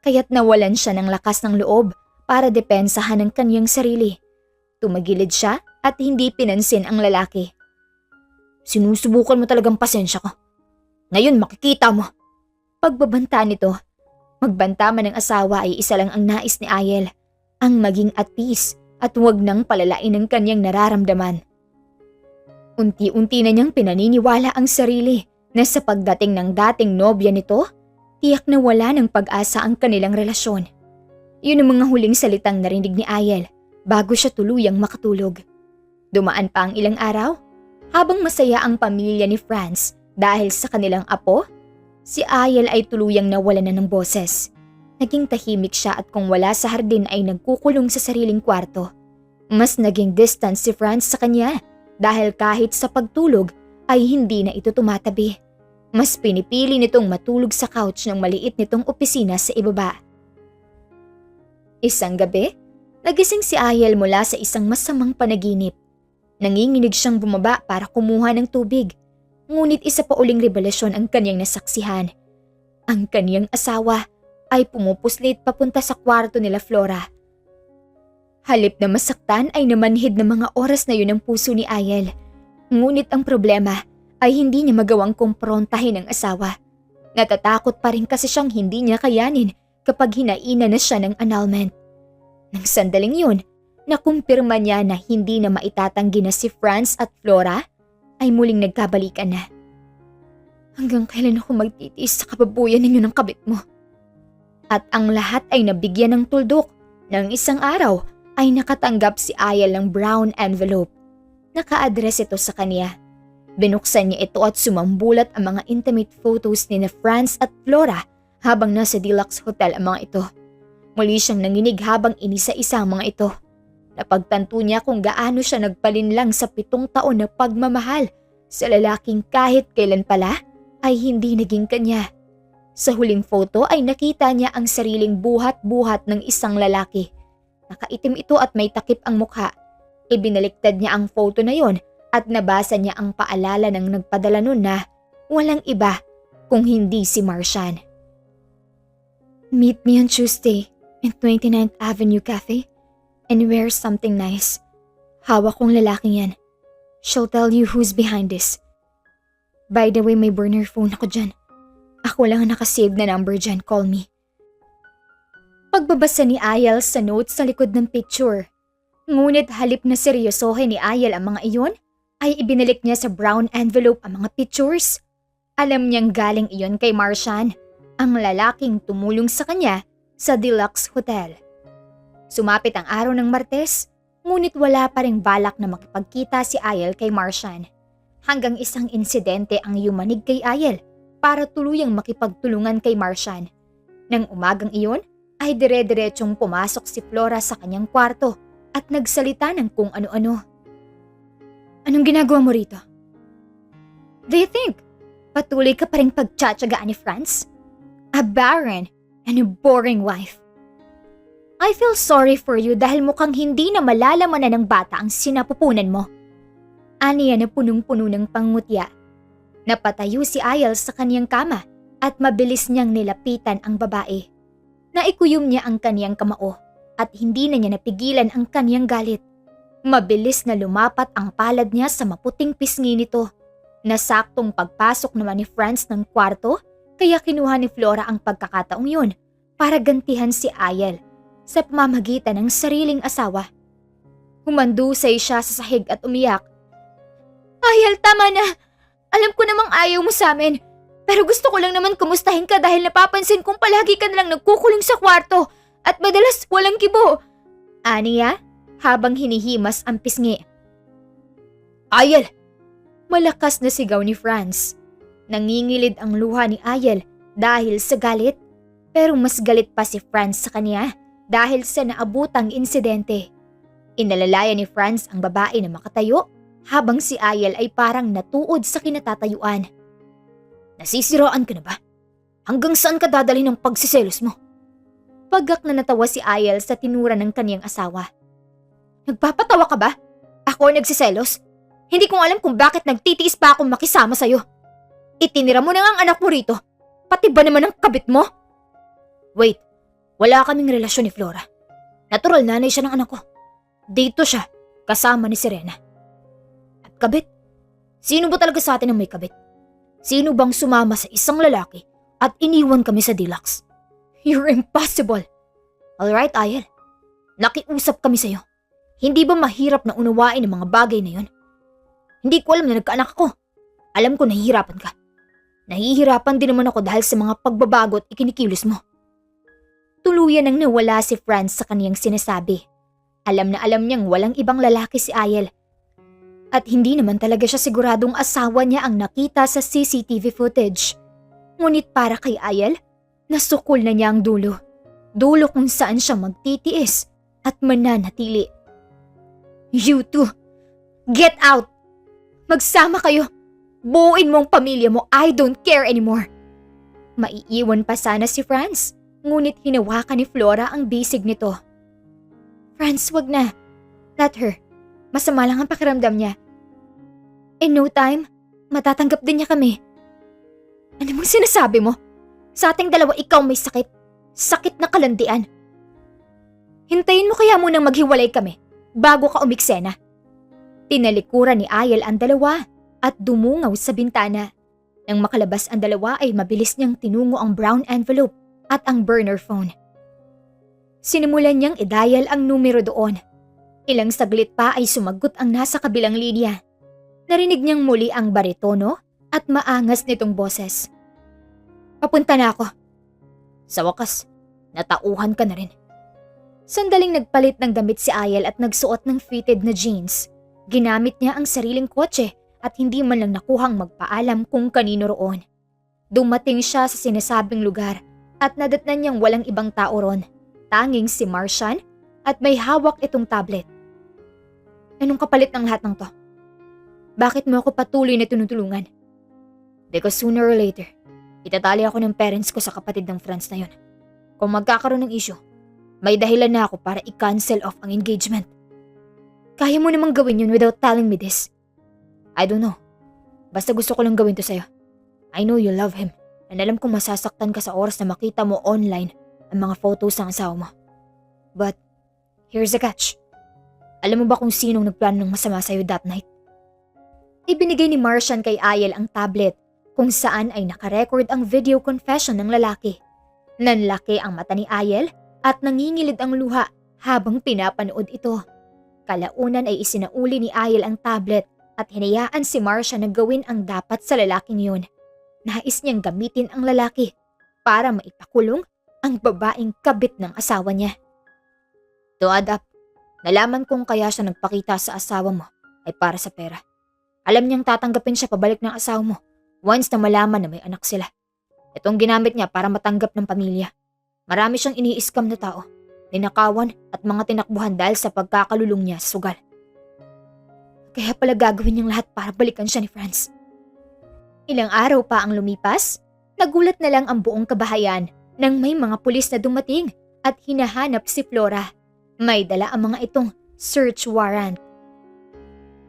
Kaya't nawalan siya ng lakas ng loob para depensahan ang kanyang sarili. Tumagilid siya at hindi pinansin ang lalaki. Sinusubukan mo talagang pasensya ko. Ngayon makikita mo. Pagbabanta nito, magbanta man ng asawa ay isa lang ang nais ni Ayel, ang maging at peace at huwag nang palalain ang kanyang nararamdaman. Unti-unti na niyang pinaniniwala ang sarili na sa pagdating ng dating nobya nito, tiyak na wala ng pag-asa ang kanilang relasyon. Yun ang mga huling salitang narinig ni Ayel bago siya tuluyang makatulog. Dumaan pa ang ilang araw, habang masaya ang pamilya ni Franz dahil sa kanilang apo, si Ayel ay tuluyang nawalan na ng boses. Naging tahimik siya at kung wala sa hardin ay nagkukulong sa sariling kwarto. Mas naging distant si Franz sa kanya dahil kahit sa pagtulog ay hindi na ito tumatabi. Mas pinipili nitong matulog sa couch ng maliit nitong opisina sa ibaba. Isang gabi, nagising si Ayel mula sa isang masamang panaginip. Nanginginig siyang bumaba para kumuha ng tubig. Ngunit isa pa uling revelasyon ang kanyang nasaksihan. Ang kanyang asawa ay pumupuslit papunta sa kwarto nila Flora. Halip na masaktan ay namanhid ng mga oras na yun ang puso ni Ayel. Ngunit ang problema ay hindi niya magawang kumprontahin ang asawa. Natatakot pa rin kasi siyang hindi niya kayanin kapag hinaina na siya ng annulment. Nang sandaling yun, nakumpirma niya na hindi na maitatanggi na si Franz at Flora ay muling nagkabalikan na. Hanggang kailan ako magtitiis sa kababuyan ninyo ng kabit mo? At ang lahat ay nabigyan ng tuldok. Nang isang araw ay nakatanggap si Ayel ng brown envelope. Naka-address ito sa kanya. Binuksan niya ito at sumambulat ang mga intimate photos ni Franz at Flora habang nasa Deluxe Hotel ang mga ito. Muli siyang nanginig habang inisa-isa ang mga ito. Napagtanto niya kung gaano siya nagpalinlang sa 7 taon na pagmamahal sa lalaking kahit kailan pala ay hindi naging kanya. Sa huling photo ay nakita niya ang sariling buhat-buhat ng isang lalaki. Nakaitim ito at may takip ang mukha. Ibinaliktad niya ang photo na yon at nabasa niya ang paalala ng nagpadala nun na walang iba kung hindi si Martian. Meet me on Tuesday in 29th Avenue Cafe and wear something nice. Hawak kong lalaking yan. She'll tell you who's behind this. By the way, may burner phone ako dyan. Ako lang ang nakasave na number dyan, call me. Pagbabasa ni Ayel sa notes sa likod ng picture. Ngunit halip na seryosohin ni Ayel ang mga iyon, ay ibinalik niya sa brown envelope ang mga pictures. Alam niyang galing iyon kay Marshan, ang lalaking tumulong sa kanya sa Deluxe Hotel. Sumapit ang araw ng Martes, ngunit wala pa ring balak na makipagkita si Ayel kay Marshan. Hanggang isang insidente ang yumanig kay Ayel para tuluyang makipagtulungan kay Marshan. Nang umagang iyon, ay dire-diretsong pumasok si Flora sa kanyang kwarto at nagsalita ng kung ano-ano. Anong ginagawa mo rito? Do you think patuloy ka pa rin pagtsatsagaan ni Franz? A barren and a boring wife. I feel sorry for you dahil mukhang hindi na malalaman na ng bata ang sinapupunan mo. Aniya na punong-puno ng pangngutya. Napatayo si Ayel sa kaniyang kama at mabilis niyang nilapitan ang babae. Naikuyom niya ang kaniyang kamao at hindi na niya napigilan ang kaniyang galit. Mabilis na lumapat ang palad niya sa maputing pisngi nito. Nasaktong pagpasok naman ni Franz ng kwarto, kaya kinuha ni Flora ang pagkakataong yun para gantihan si Ayel sa pamamagitan ng sariling asawa. Humandusay siya sa sahig at umiyak. Ayel, tama na! Alam ko namang ayaw mo sa amin, pero gusto ko lang naman kumustahin ka dahil napapansin kong palagi ka nalang nagkukulong sa kwarto at madalas walang kibo. Aniya, habang hinihimas ang pisngi. Ayel! Malakas na sigaw ni Franz. Nangingilid ang luha ni Ayel dahil sa galit, pero mas galit pa si Franz sa kanya dahil sa naabutang insidente. Inalalayan ni Franz ang babae na makatayo habang si Ayel ay parang natuod sa kinatatayuan. Nasisiraan ka na ba? Hanggang saan ka dadalhin ng pagsiselos mo? Pagak na natawa si Ayel sa tinura ng kaniyang asawa. Nagpapatawa ka ba? Ako ang nagsiselos? Hindi ko alam kung bakit nagtitiis pa akong makisama sa'yo. Itinira mo na nga ang anak mo rito. Pati ba naman ang kabit mo? Wait, wala kaming relasyon ni Flora. Natural nanay siya ng anak ko. Dito siya, kasama ni Serena. At kabit? Sino ba talaga sa atin ang may kabit? Sino bang sumama sa isang lalaki at iniwan kami sa Deluxe? You're impossible. Alright, Ayel. Nakiusap kami sa'yo. Hindi ba mahirap na unawain ang mga bagay na yon? Hindi ko alam na nagkaanak ako. Alam ko nahihirapan ka. Nahihirapan din naman ako dahil sa mga pagbabago at ikinikilos mo. Tuluyan nang nawala si Franz sa kaniyang sinasabi. Alam na alam niyang walang ibang lalaki si Ayel. At hindi naman talaga siya siguradong asawa niya ang nakita sa CCTV footage. Ngunit para kay Ayel, nasukol na niya ang dulo. Dulo kung saan siya magtitiis at mananatili. You two, get out! Magsama kayo. Buuin mo ang pamilya mo. I don't care anymore. Maiiwan pa sana si Franz, ngunit hinawakan ni Flora ang bisig nito. Franz, wag na. Let her. Masama lang ang pakiramdam niya. In no time, matatanggap din niya kami. Ano mong sinasabi mo? Sa ating dalawa ikaw may sakit. Sakit na kalandian. Hintayin mo kaya munang maghiwalay kami bago ka umiksena. Tinalikuran ni Ayel ang dalawa at dumungaw sa bintana. Nang makalabas ang dalawa ay mabilis niyang tinungo ang brown envelope at ang burner phone. Sinimulan niyang i-dial ang numero doon. Ilang saglit pa ay sumagot ang nasa kabilang linya. Narinig niyang muli ang baritono at maangas nitong boses. Papunta na ako. Sa wakas, natauhan ka na rin. Sandaling nagpalit ng damit si Ayel at nagsuot ng fitted na jeans. Ginamit niya ang sariling kotse at hindi man lang nakuhang magpaalam kung kanino roon. Dumating siya sa sinasabing lugar at nadatnan niyang walang ibang tao ron. Tanging si Marshan at may hawak itong tablet. Anong kapalit ng lahat ng to? Bakit mo ako patuloy na tinutulungan? Because sooner or later, itatali ako ng parents ko sa kapatid ng Franz na yon. Kung magkakaroon ng issue, may dahilan na ako para i-cancel off ang engagement. Kaya mo namang gawin yun without telling me this. I don't know. Basta gusto ko lang gawin to sa'yo. I know you love him and alam kong masasaktan ka sa oras na makita mo online ang mga photos ng asawa mo. But, here's the catch. Alam mo ba kung sinong nagplano ng masama sa'yo that night? Ibinigay ni Martian kay Ayel ang tablet kung saan ay nakarecord ang video confession ng lalaki. Nanlaki ang mata ni Ayel at nangingilid ang luha habang pinapanood ito. Kalaunan ay isinauli ni Ayel ang tablet at hinayaan si Marcia na gawin ang dapat sa lalaking yun. Nais niyang gamitin ang lalaki para maipakulong ang babaeng kabit ng asawa niya. To add up, nalaman kong kaya siya nagpakita sa asawa mo ay para sa pera. Alam niyang tatanggapin siya pabalik ng asawa mo once na malaman na may anak sila. Itong ginamit niya para matanggap ng pamilya. Marami siyang ini-scam na tao, ninakawan at mga tinakbuhan dahil sa pagkakalulong niya sa sugal. Kaya pala gagawin niyang lahat para balikan siya ni Franz. Ilang araw pa ang lumipas, nagulat na lang ang buong kabahayan nang may mga pulis na dumating at hinahanap si Flora. May dala ang mga itong search warrant.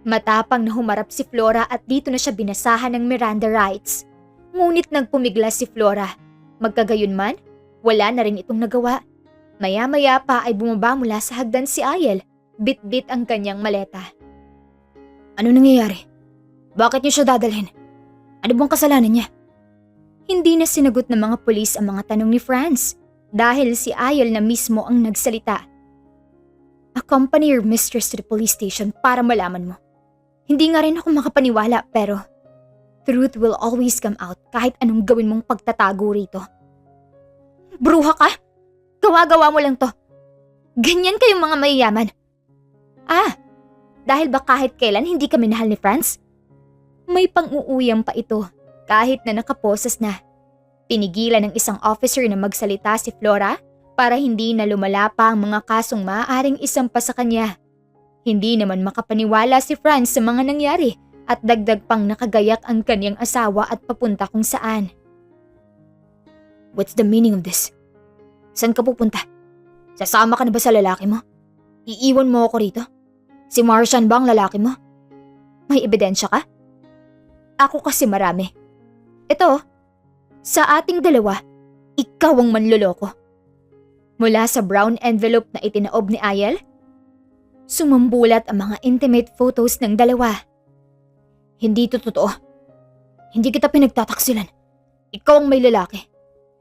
Matapang na humarap si Flora at dito na siya binasahan ng Miranda rights. Ngunit nagpumigla si Flora. Magkagayunman, wala na rin itong nagawa. Maya-maya pa ay bumaba mula sa hagdan si Ayel. Bit-bit ang kanyang maleta. Ano nangyayari? Bakit niyo siya dadalhin? Ano bang kasalanan niya? Hindi na sinagot ng mga pulis ang mga tanong ni Franz dahil si Ayel na mismo ang nagsalita. Accompany your mistress to the police station para malaman mo. Hindi nga rin ako makapaniwala pero truth will always come out kahit anong gawin mong pagtatago rito. Bruha ka? Gawa-gawa mo lang to. Ganyan kayong mga mayayaman. Dahil ba kahit kailan hindi ka minahal ni Franz? May pang-uuyam pa ito kahit na nakaposas na. Pinigilan ng isang officer na magsalita si Flora para hindi na lumala pa ang mga kasong maaaring isampa sa kanya. Hindi naman makapaniwala si Franz sa mga nangyari at dagdag pang nakagayak ang kanyang asawa at papunta kung saan. What's the meaning of this? Saan ka pupunta? Sasama ka na ba sa lalaki mo? Iiwan mo ako rito? Si Martian ba ang lalaki mo? May ebidensya ka? Ako kasi marami. Ito, sa ating dalawa, ikaw ang manloloko. Mula sa brown envelope na itinaob ni Ayel, sumambulat ang mga intimate photos ng dalawa. Hindi ito totoo. Hindi kita pinagtataksilan. Ikaw ang may lalaki.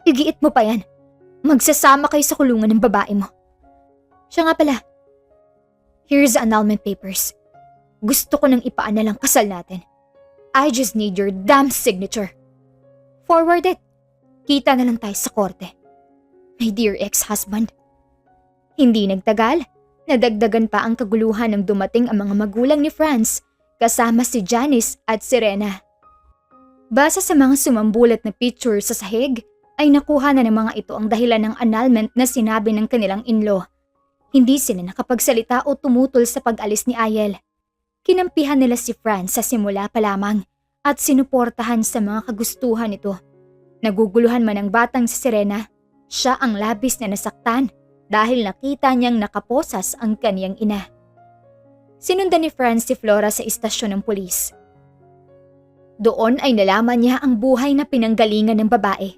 Igiit mo pa yan. Magsasama kayo sa kulungan ng babae mo. Siya nga pala. Here's the annulment papers. Gusto ko nang ipaanal ang kasal natin. I just need your damn signature. Forward it. Kita na lang tayo sa korte. My dear ex-husband. Hindi nagtagal. Nadagdagan pa ang kaguluhan nang dumating ang mga magulang ni Franz kasama si Janice at Serena. Base sa mga sumambulat na picture sa sahig, ay nakuha na ng mga ito ang dahilan ng annulment na sinabi ng kanilang in-law. Hindi sila nakapagsalita o tumutol sa pag-alis ni Ayel. Kinampihan nila si Franz sa simula pa lamang at sinuportahan sa mga kagustuhan nito. Naguguluhan man ang batang si Serena, siya ang labis na nasaktan dahil nakita niyang nakaposas ang kaniyang ina. Sinundan ni Franz si Flora sa istasyon ng pulis. Doon ay nalaman niya ang buhay na pinanggalingan ng babae.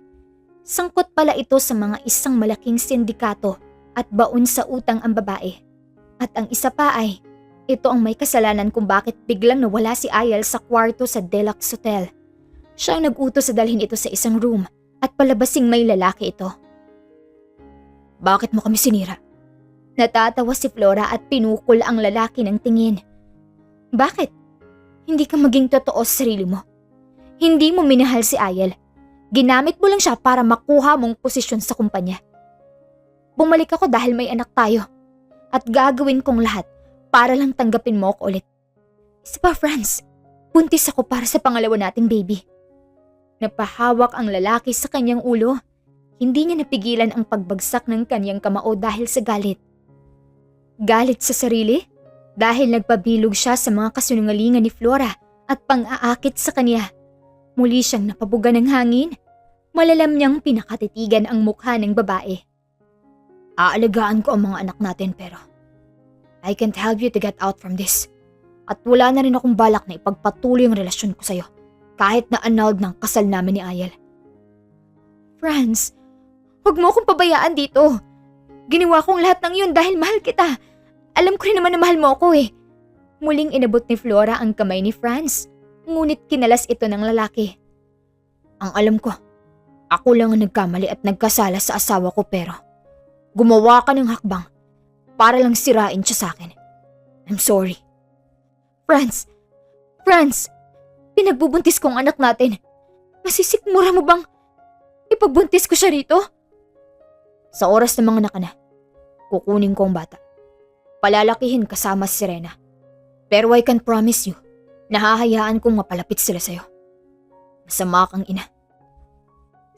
Sangkot pala ito sa mga isang malaking sindikato at baon sa utang ang babae. At ang isa pa ay, ito ang may kasalanan kung bakit biglang nawala si Ayel sa kwarto sa Deluxe Hotel. Siya ang nag-utos sa dalhin ito sa isang room at palabasing may lalaki ito. Bakit mo kami sinira? Natatawa si Flora at pinukol ang lalaki ng tingin. Bakit? Hindi ka maging totoo sa sarili mo. Hindi mo minahal si Ayel. Ginamit mo lang siya para makuha mong posisyon sa kumpanya. Bumalik ako dahil may anak tayo. At gagawin kong lahat para lang tanggapin mo ako ulit. Isa pa, Franz. Buntis ako para sa pangalawa nating baby. Napahawak ang lalaki sa kanyang ulo. Hindi niya napigilan ang pagbagsak ng kanyang kamao dahil sa galit. Galit sa sarili? Dahil nagpabilog siya sa mga kasinungalingan ni Flora at pang-aakit sa kanya. Muli siyang napabuga ng hangin. Malalam niyang pinakatitigan ang mukha ng babae. Aalagaan ko ang mga anak natin pero I can't help you to get out from this. At wala na rin akong balak na ipagpatuloy ang relasyon ko sa'yo kahit na annulled ng kasal namin ni Ayel. Franz, huwag mo akong pabayaan dito. Ginawa kong lahat ng yun dahil mahal kita. Alam ko rin naman na mahal mo ako eh. Muling inabot ni Flora ang kamay ni Franz. ngunit kinalas ito ng lalaki. Ang alam ko, ako lang ang nagkamali at nagkasala sa asawa ko pero gumawa ka ng hakbang para lang sirain siya sa akin. I'm sorry. Franz, pinagbubuntis ko ang anak natin. Masisikmura mo bang ipagbuntis ko siya rito? Sa oras ng mga nakana, kukunin ko ang bata. Palalakihin kasama si Serena. Pero I can promise you, nahahayaan kong mapalapit sila sa'yo. Masama kang ina.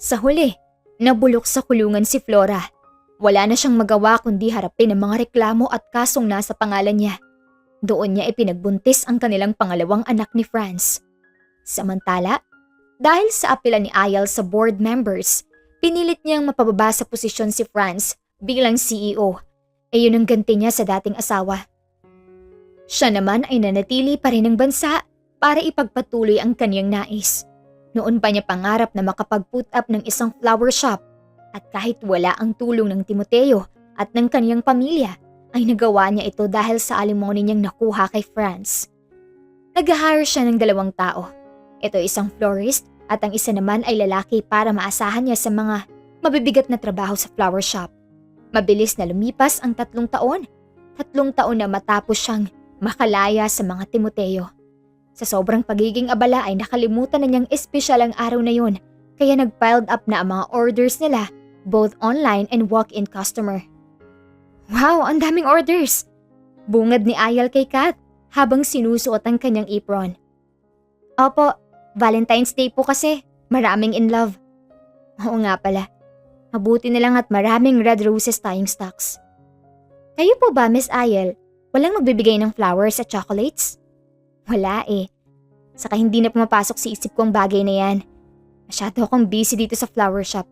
Sa huli, nabulok sa kulungan si Flora. Wala na siyang magawa kundi harapin ang mga reklamo at kasong nasa pangalan niya. Doon niya ipinagbuntis ang kanilang pangalawang anak ni Franz. Samantala, dahil sa apela ni Ayal sa board members, pinilit niyang mapababa sa posisyon si Franz bilang CEO. Yun ang ganti niya sa dating asawa. Siya naman ay nanatili pa rin ng bansa para ipagpatuloy ang kaniyang nais. Noon pa niya pangarap na makapag-put up ng isang flower shop at kahit wala ang tulong ng Timoteo at ng kaniyang pamilya, ay nagawa niya ito dahil sa alimony niyang nakuha kay Franz. Nag-hire siya ng 2 tao. Ito isang florist at ang isa naman ay lalaki para maasahan niya sa mga mabibigat na trabaho sa flower shop. Mabilis na lumipas ang 3 taon. 3 taon na matapos siyang makalaya sa mga Timoteo. Sa sobrang pagiging abala ay nakalimutan na niyang espesyal ang araw na yun, kaya nag-piled up na ang mga orders nila, both online and walk-in customer. Wow, ang daming orders! Bungad ni Ayal kay Kat habang sinusuot ang kanyang apron. Opo, Valentine's Day po kasi, maraming in love. Oo nga pala, mabuti na lang at maraming red roses tayong stocks. Kayo po ba, Miss Ayal, walang magbibigay ng flowers at chocolates? Wala eh. Saka hindi na pumapasok sa isip ko ang bagay na yan. Masyado akong busy dito sa flower shop.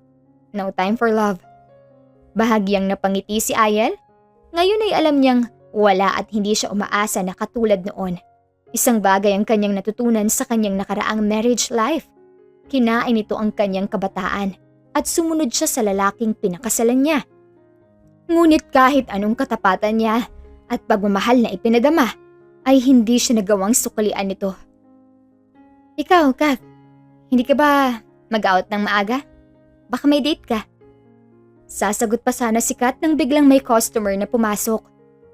No time for love. Bahagyang napangiti si Ayal. Ngayon ay alam niyang wala at hindi siya umaasa na katulad noon. Isang bagay ang kanyang natutunan sa kanyang nakaraang marriage life. Kinain nito ang kanyang kabataan at sumunod siya sa lalaking pinakasalan niya. Ngunit kahit anong katapatan niya at pagmamahal na ipinadama, ay hindi siya nagawang sukalian nito. Ikaw, Kat, hindi ka ba mag-out ng maaga? Baka may date ka. Sasagot pa sana si Kat nang biglang may customer na pumasok.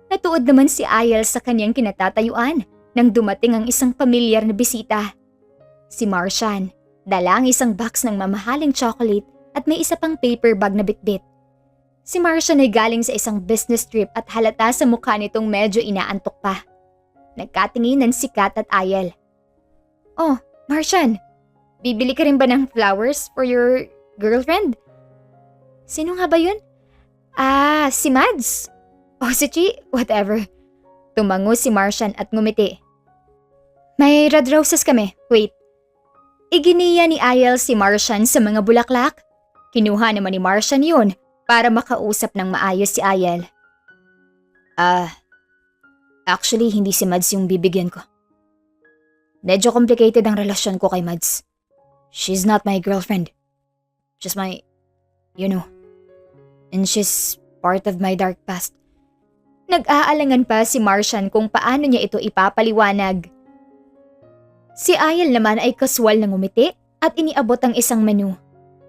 Natuod naman si Ayal sa kanyang kinatatayuan nang dumating ang isang pamilyar na bisita. Si Martian, dala ang isang box ng mamahaling chocolate at may isa pang paper bag na bitbit. Si Martian ay galing sa isang business trip at halata sa mukha nitong medyo inaantok pa. Nagkatinginan si Kat at Ayal. Oh, Martian, bibili ka rin ba ng flowers for your girlfriend? Sino nga ba yun? Si Mads. O si Chi, whatever. Tumango si Martian at ngumiti. May red roses kami, wait. Iginiya ni Ayal si Martian sa mga bulaklak. Kinuha naman ni Martian yun para makausap ng maayos si Ayal. Actually, hindi si Mads yung bibigyan ko. Medyo complicated ang relasyon ko kay Mads. She's not my girlfriend. Just my, and she's part of my dark past. Nag-aalangan pa si Martian kung paano niya ito ipapaliwanag. Si Ayal naman ay kaswal na ngumiti at iniabot ang isang menu.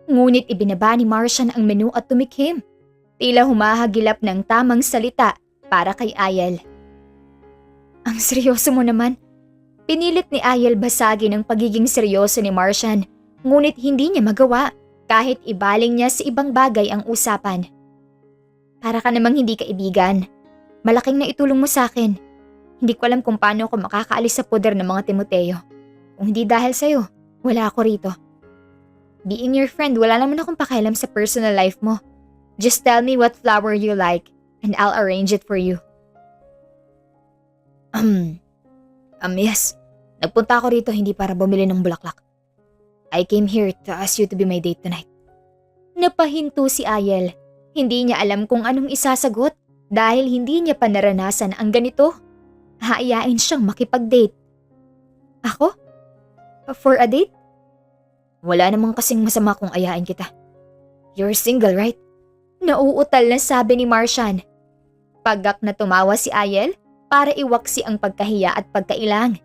Ngunit ibinaba ni Martian ang menu at tumikhim. Tila humahagilap ng tamang salita para kay Ayal. Ang seryoso mo naman. Pinilit ni Ayal basagin ang pagiging seryoso ni Martian, ngunit hindi niya magawa kahit ibaling niya sa ibang bagay ang usapan. Para ka namang hindi kaibigan. Malaking naitulong mo sa akin. Hindi ko alam kung paano ako makakaalis sa poder ng mga Timoteo. Kung hindi dahil sa'yo, wala ako rito. Being your friend, wala naman akong pakialam sa personal life mo. Just tell me what flower you like and I'll arrange it for you. Yes. Nagpunta ako rito hindi para bumili ng bulaklak. I came here to ask you to be my date tonight. Napahinto si Ayel. Hindi niya alam kung anong isasagot dahil hindi niya pa naranasan ang ganito. Haayain siyang makipag-date. Ako? For a date? Wala namang kasing masama kung ayain kita. You're single, right? Nauutal na sabi ni Martian. Pagak na tumawa si Ayel para iwaksi ang pagkahiya at pagkailang.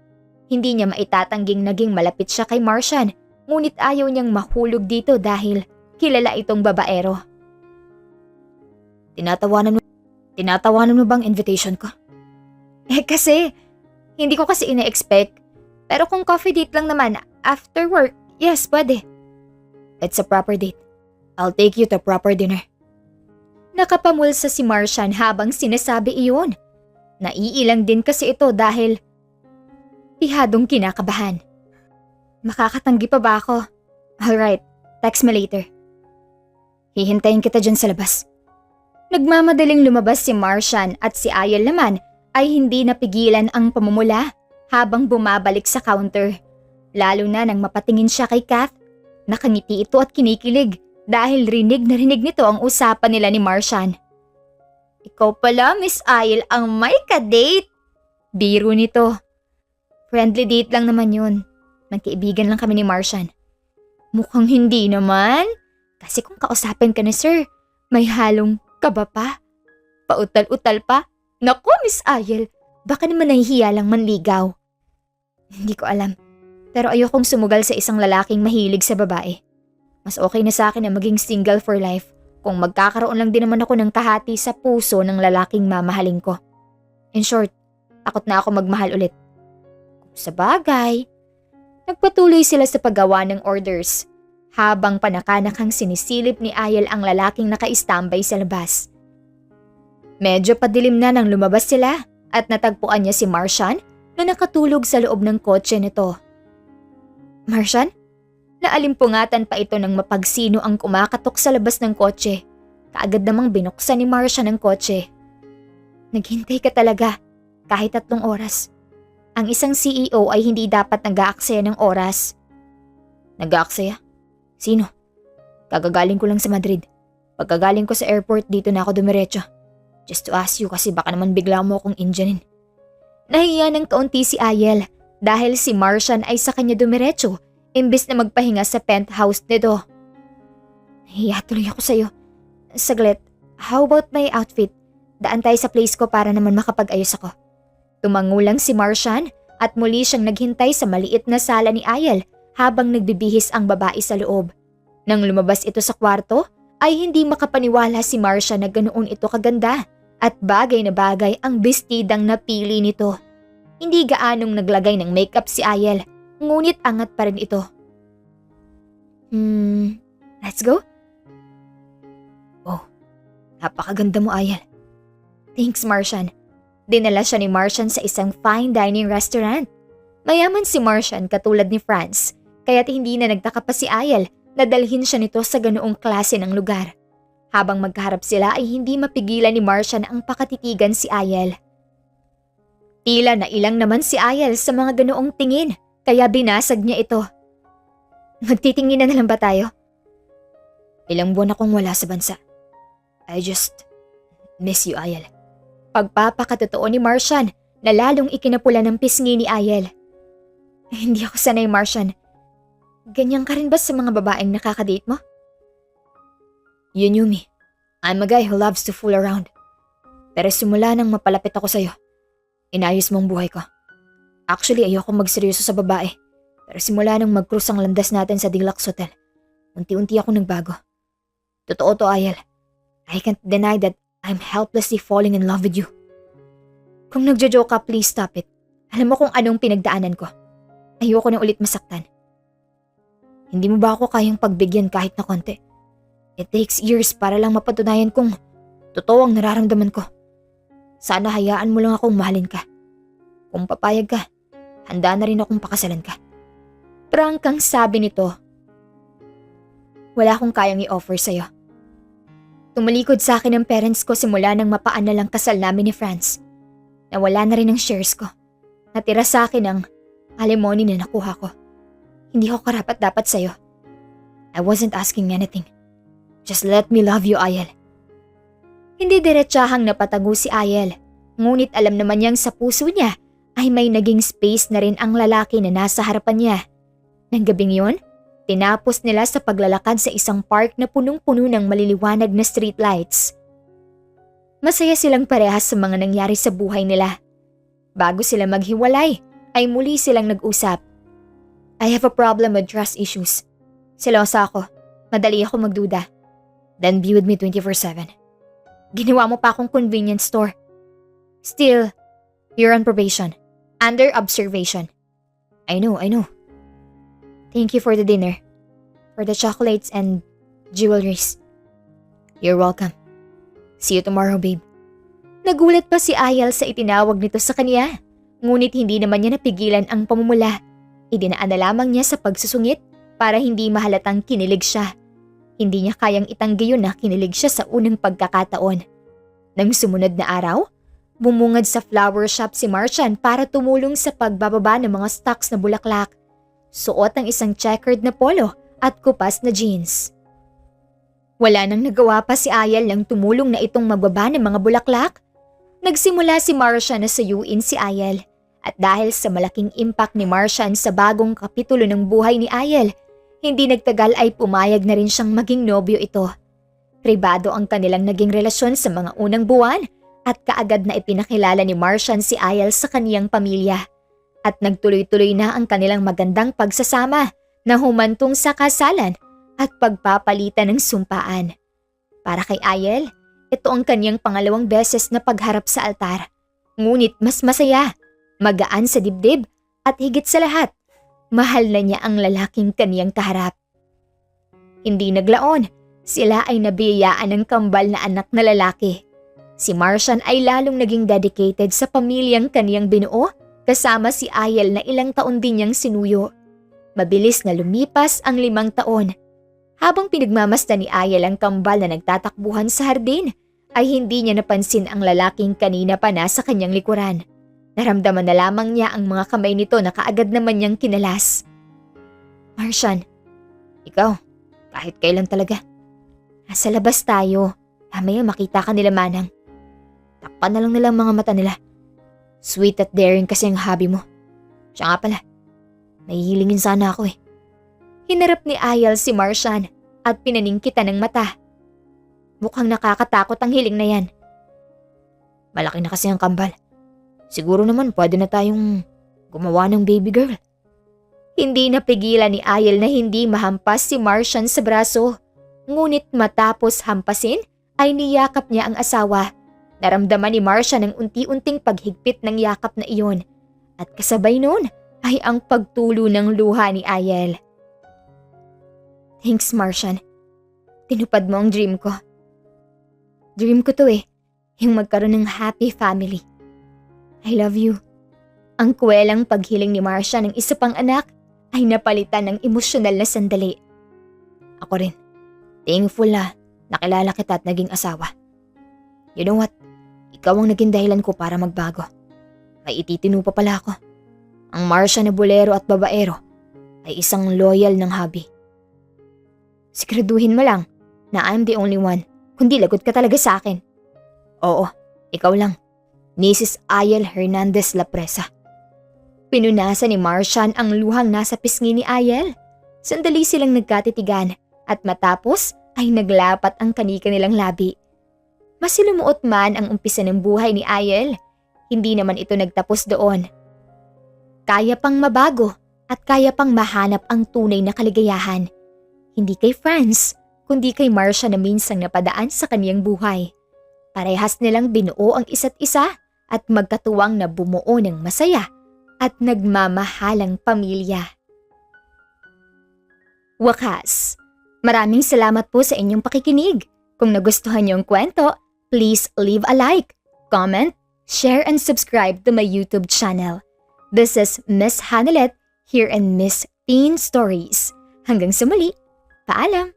Hindi niya maitatangging naging malapit siya kay Martian, ngunit ayaw niyang mahulog dito dahil kilala itong babaero. Tinatawanan mo bang invitation ko? Kasi, hindi ko kasi ina-expect. Pero kung coffee date lang naman, after work, yes, pwede. It's a proper date. I'll take you to proper dinner. Nakapamulsa si Martian habang sinasabi iyon. Naiilang din kasi ito dahil pihadong kinakabahan. Makakatanggi pa ba ako? Alright, text me later. Hihintayin kita dyan sa labas. Nagmamadaling lumabas si Martian at si Ayel naman ay hindi napigilan ang pamumula habang bumabalik sa counter. Lalo na nang mapatingin siya kay Kath. Nakangiti ito at kinikilig dahil rinig na rinig nito ang usapan nila ni Martian. Ikaw pala, Miss Ayel, ang may ka-date. Biro nito. Friendly date lang naman yun. Magkaibigan lang kami ni Martian. Mukhang hindi naman. Kasi kung kausapin ka na sir, may halong kaba pa. Pautal-utal pa. Naku, Miss Ayel, baka naman nahihiya lang manligaw. Hindi ko alam. Pero ayokong sumugal sa isang lalaking mahilig sa babae. Mas okay na sa akin na maging single for life kung magkakaroon lang din naman ako ng kahati sa puso ng lalaking mamahalin ko. In short, takot na ako magmahal ulit. Sa bagay, nagpatuloy sila sa paggawa ng orders habang panakanakang sinisilip ni Ayel ang lalaking naka-istambay sa labas. Medyo padilim na nang lumabas sila at natagpuan niya si Martian na nakatulog sa loob ng kotse nito. Martian? Naalimpungatan pa ito nang mapagsino ang kumakatok sa labas ng kotse. Kaagad namang binuksan ni Martian ang kotse. Naghintay ka talaga, kahit 3 oras. Ang isang CEO ay hindi dapat nag-aaksaya ng oras. Nag-aaksaya? Sino? Kagagaling ko lang sa Madrid. Pagkagaling ko sa airport, dito na ako dumiretso. Just to ask you kasi baka naman bigla mo akong Indianin. Nahiya ng kaunti si Ayel dahil si Martian ay sa kanya dumiretso imbes na magpahinga sa penthouse nito. Nahiya tuloy ako sa'yo. Saglit, how about my outfit? Daan tayo sa place ko para naman makapag-ayos ako. Tumangulang si Martian at muli siyang naghintay sa maliit na sala ni Ayel habang nagbibihis ang babae sa loob. Nang lumabas ito sa kwarto, ay hindi makapaniwala si Martian na ganoon ito kaganda at bagay na bagay ang bestidang napili nito. Hindi gaanong naglagay ng makeup si Ayel, ngunit angat pa rin ito. Let's go? Oh, napakaganda mo, Ayel. Thanks, Martian. Dinala siya ni Martian sa isang fine dining restaurant. Mayaman si Martian katulad ni Franz, kaya't hindi na nagtaka pa si Ayel na dalhin siya nito sa ganoong klase ng lugar. Habang magkaharap sila ay hindi mapigilan ni Martian ang pakatitigan si Ayel. Tila nailang naman si Ayel sa mga ganoong tingin, kaya binasag niya ito. Magtitingin na lang ba tayo? Ilang buwan akong wala sa bansa. I just miss you, Ayel. Pagpapakatotoo ni Martian na lalong ikinapula ng pisngi ni Ayel. Hindi ako sanay, Martian. Ganyan ka rin ba sa mga babaeng nakakadate mo? You knew me. I'm a guy who loves to fool around. Pero simula nang mapalapit ako sa'yo, inayos mong buhay ko. Actually, ayoko magseryoso sa babae. Pero simula nang mag-cruise ang landas natin sa Deluxe Hotel, unti-unti ako nagbago. Totoo to, Ayel. I can't deny that I'm helplessly falling in love with you. Kung nagjo-joke ka, please stop it. Alam mo kung anong pinagdaanan ko. Ayoko na ulit masaktan. Hindi mo ba ako kayang pagbigyan kahit na konti? It takes years para lang mapatunayan kung totoo ang nararamdaman ko. Sana hayaan mo lang akong mahalin ka. Kung papayag ka, handa na rin akong pakasalan ka. Prangkang sabi nito. Wala akong kayang i-offer sa'yo. Tumalikod sa akin ang parents ko simula nang mapaan na lang kasal namin ni Franz. Nawala na rin ang shares ko. Natira sa akin ang alimony na nakuha ko. Hindi ko karapat-dapat sa'yo. I wasn't asking anything. Just let me love you, Ayel. Hindi diretsahang napatago si Ayel. Ngunit alam naman niyang sa puso niya ay may naging space na rin ang lalaki na nasa harapan niya. Nang gabing yun, tinapos nila sa paglalakad sa isang park na punong-puno ng maliliwanag na streetlights. Masaya silang parehas sa mga nangyari sa buhay nila. Bago sila maghiwalay, ay muli silang nag-usap. I have a problem with trust issues. Selosa ako. Madali ako magduda. Then be with me 24/7. Ginawa mo pa akong convenience store. Still, You're on probation. under observation. I know. Thank you for the dinner. For the chocolates and jewelries. You're welcome. See you tomorrow, babe. Nagulat pa si Ayal sa itinawag nito sa kanya. Ngunit hindi naman niya napigilan ang pamumula. Idinaan na lamang niya sa pagsusungit para hindi mahalatang kinilig siya. Hindi niya kayang itanggi yun na kinilig siya sa unang pagkakataon. Nang sumunod na araw, bumungad sa flower shop si Martian para tumulong sa pagbababa ng mga stocks na bulaklak. Suot ang isang checkered na polo at kupas na jeans. Wala nang nagawa pa si Ayal nang tumulong na itong magbaba ng mga bulaklak. Nagsimula si Martian na suyuin si Ayal. At dahil sa malaking impact ni Martian sa bagong kapitulo ng buhay ni Ayal, hindi nagtagal ay pumayag na rin siyang maging nobyo ito. Pribado ang kanilang naging relasyon sa mga unang buwan at kaagad na ipinakilala ni Martian si Ayal sa kaniyang pamilya. At nagtuloy-tuloy na ang kanilang magandang pagsasama na humantong sa kasalan at pagpapalitan ng sumpaan. Para kay Ayal, ito ang kaniyang pangalawang beses na pagharap sa altar. Ngunit mas masaya, magaan sa dibdib at higit sa lahat, mahal na niya ang lalaking kaniyang kaharap. Hindi naglaon, sila ay nabiyayaan ng kambal na anak na lalaki. Si Martian ay lalong naging dedicated sa pamilyang kaniyang binuo kasama si Ayal na ilang taon din niyang sinuyo. Mabilis na lumipas ang 5 taon. Habang pinagmamasdan ni Ayal ang kambal na nagtatakbuhan sa hardin, ay hindi niya napansin ang lalaking kanina pa nasa kanyang likuran. Naramdaman na lamang niya ang mga kamay nito na kaagad naman niyang kinalas. Martian, Ikaw, kahit kailan talaga. nasa labas tayo. Mamaya makita ka nila Manang. Takpan na lang nila ang mga mata nila. Sweet at daring kasi ang hobby mo. Siya nga pala, nahihilingin sana ako eh. Hinarap ni Ayal si Martian at pinaningkitan ng mata. Mukhang nakakatakot ang hiling na yan. Malaki na kasi ang kambal. Siguro naman pwede na tayong gumawa ng baby girl. Hindi napigilan ni Ayal na hindi mahampas si Martian sa braso. Ngunit matapos hampasin ay niyakap niya ang asawa. Naramdaman ni Martian ang unti-unting paghigpit ng yakap na iyon. At kasabay noon ay ang pagtulo ng luha ni Ayal. Thanks Martian. Tinupad mo ang dream ko. Dream ko to eh, yung magkaroon ng happy family. I love you. Ang kwelang paghiling ni Martian ng isa pang anak ay napalitan ng emosyonal na sandali. Ako rin. Thankful na nakilala kita at naging asawa. You know what? Ikaw ang naging dahilan ko para magbago. May ititinu pa pala ako. Ang Martian na bolero at babaero ay isang loyal ng hobby. Siguraduhin mo lang na I'm the only one, kundi lagot ka talaga sa akin. Oo, ikaw lang. Mrs. Ayal Hernandez La Presa. Pinunasan ni Martian ang luhang nasa pisngi ni Ayal. Sandali silang nagkatitigan at matapos ay naglapat ang kani-kanilang labi. Masilumuot man ang umpisa ng buhay ni Ayal, hindi naman ito nagtapos doon. Kaya pang mabago at kaya pang mahanap ang tunay na kaligayahan. Hindi kay Franz, kundi kay Marcia na minsang napadaan sa kaniyang buhay. Parehas nilang binuo ang isa't isa at magkatuwang na bumuo ng masaya at nagmamahalang pamilya. Wakas, maraming salamat po sa inyong pakikinig. Kung nagustuhan niyo ang kwento, please leave a like, comment, share and subscribe to my YouTube channel. This is Miss Hanelet here in Miss Teen Stories. Hanggang sa muli, paalam!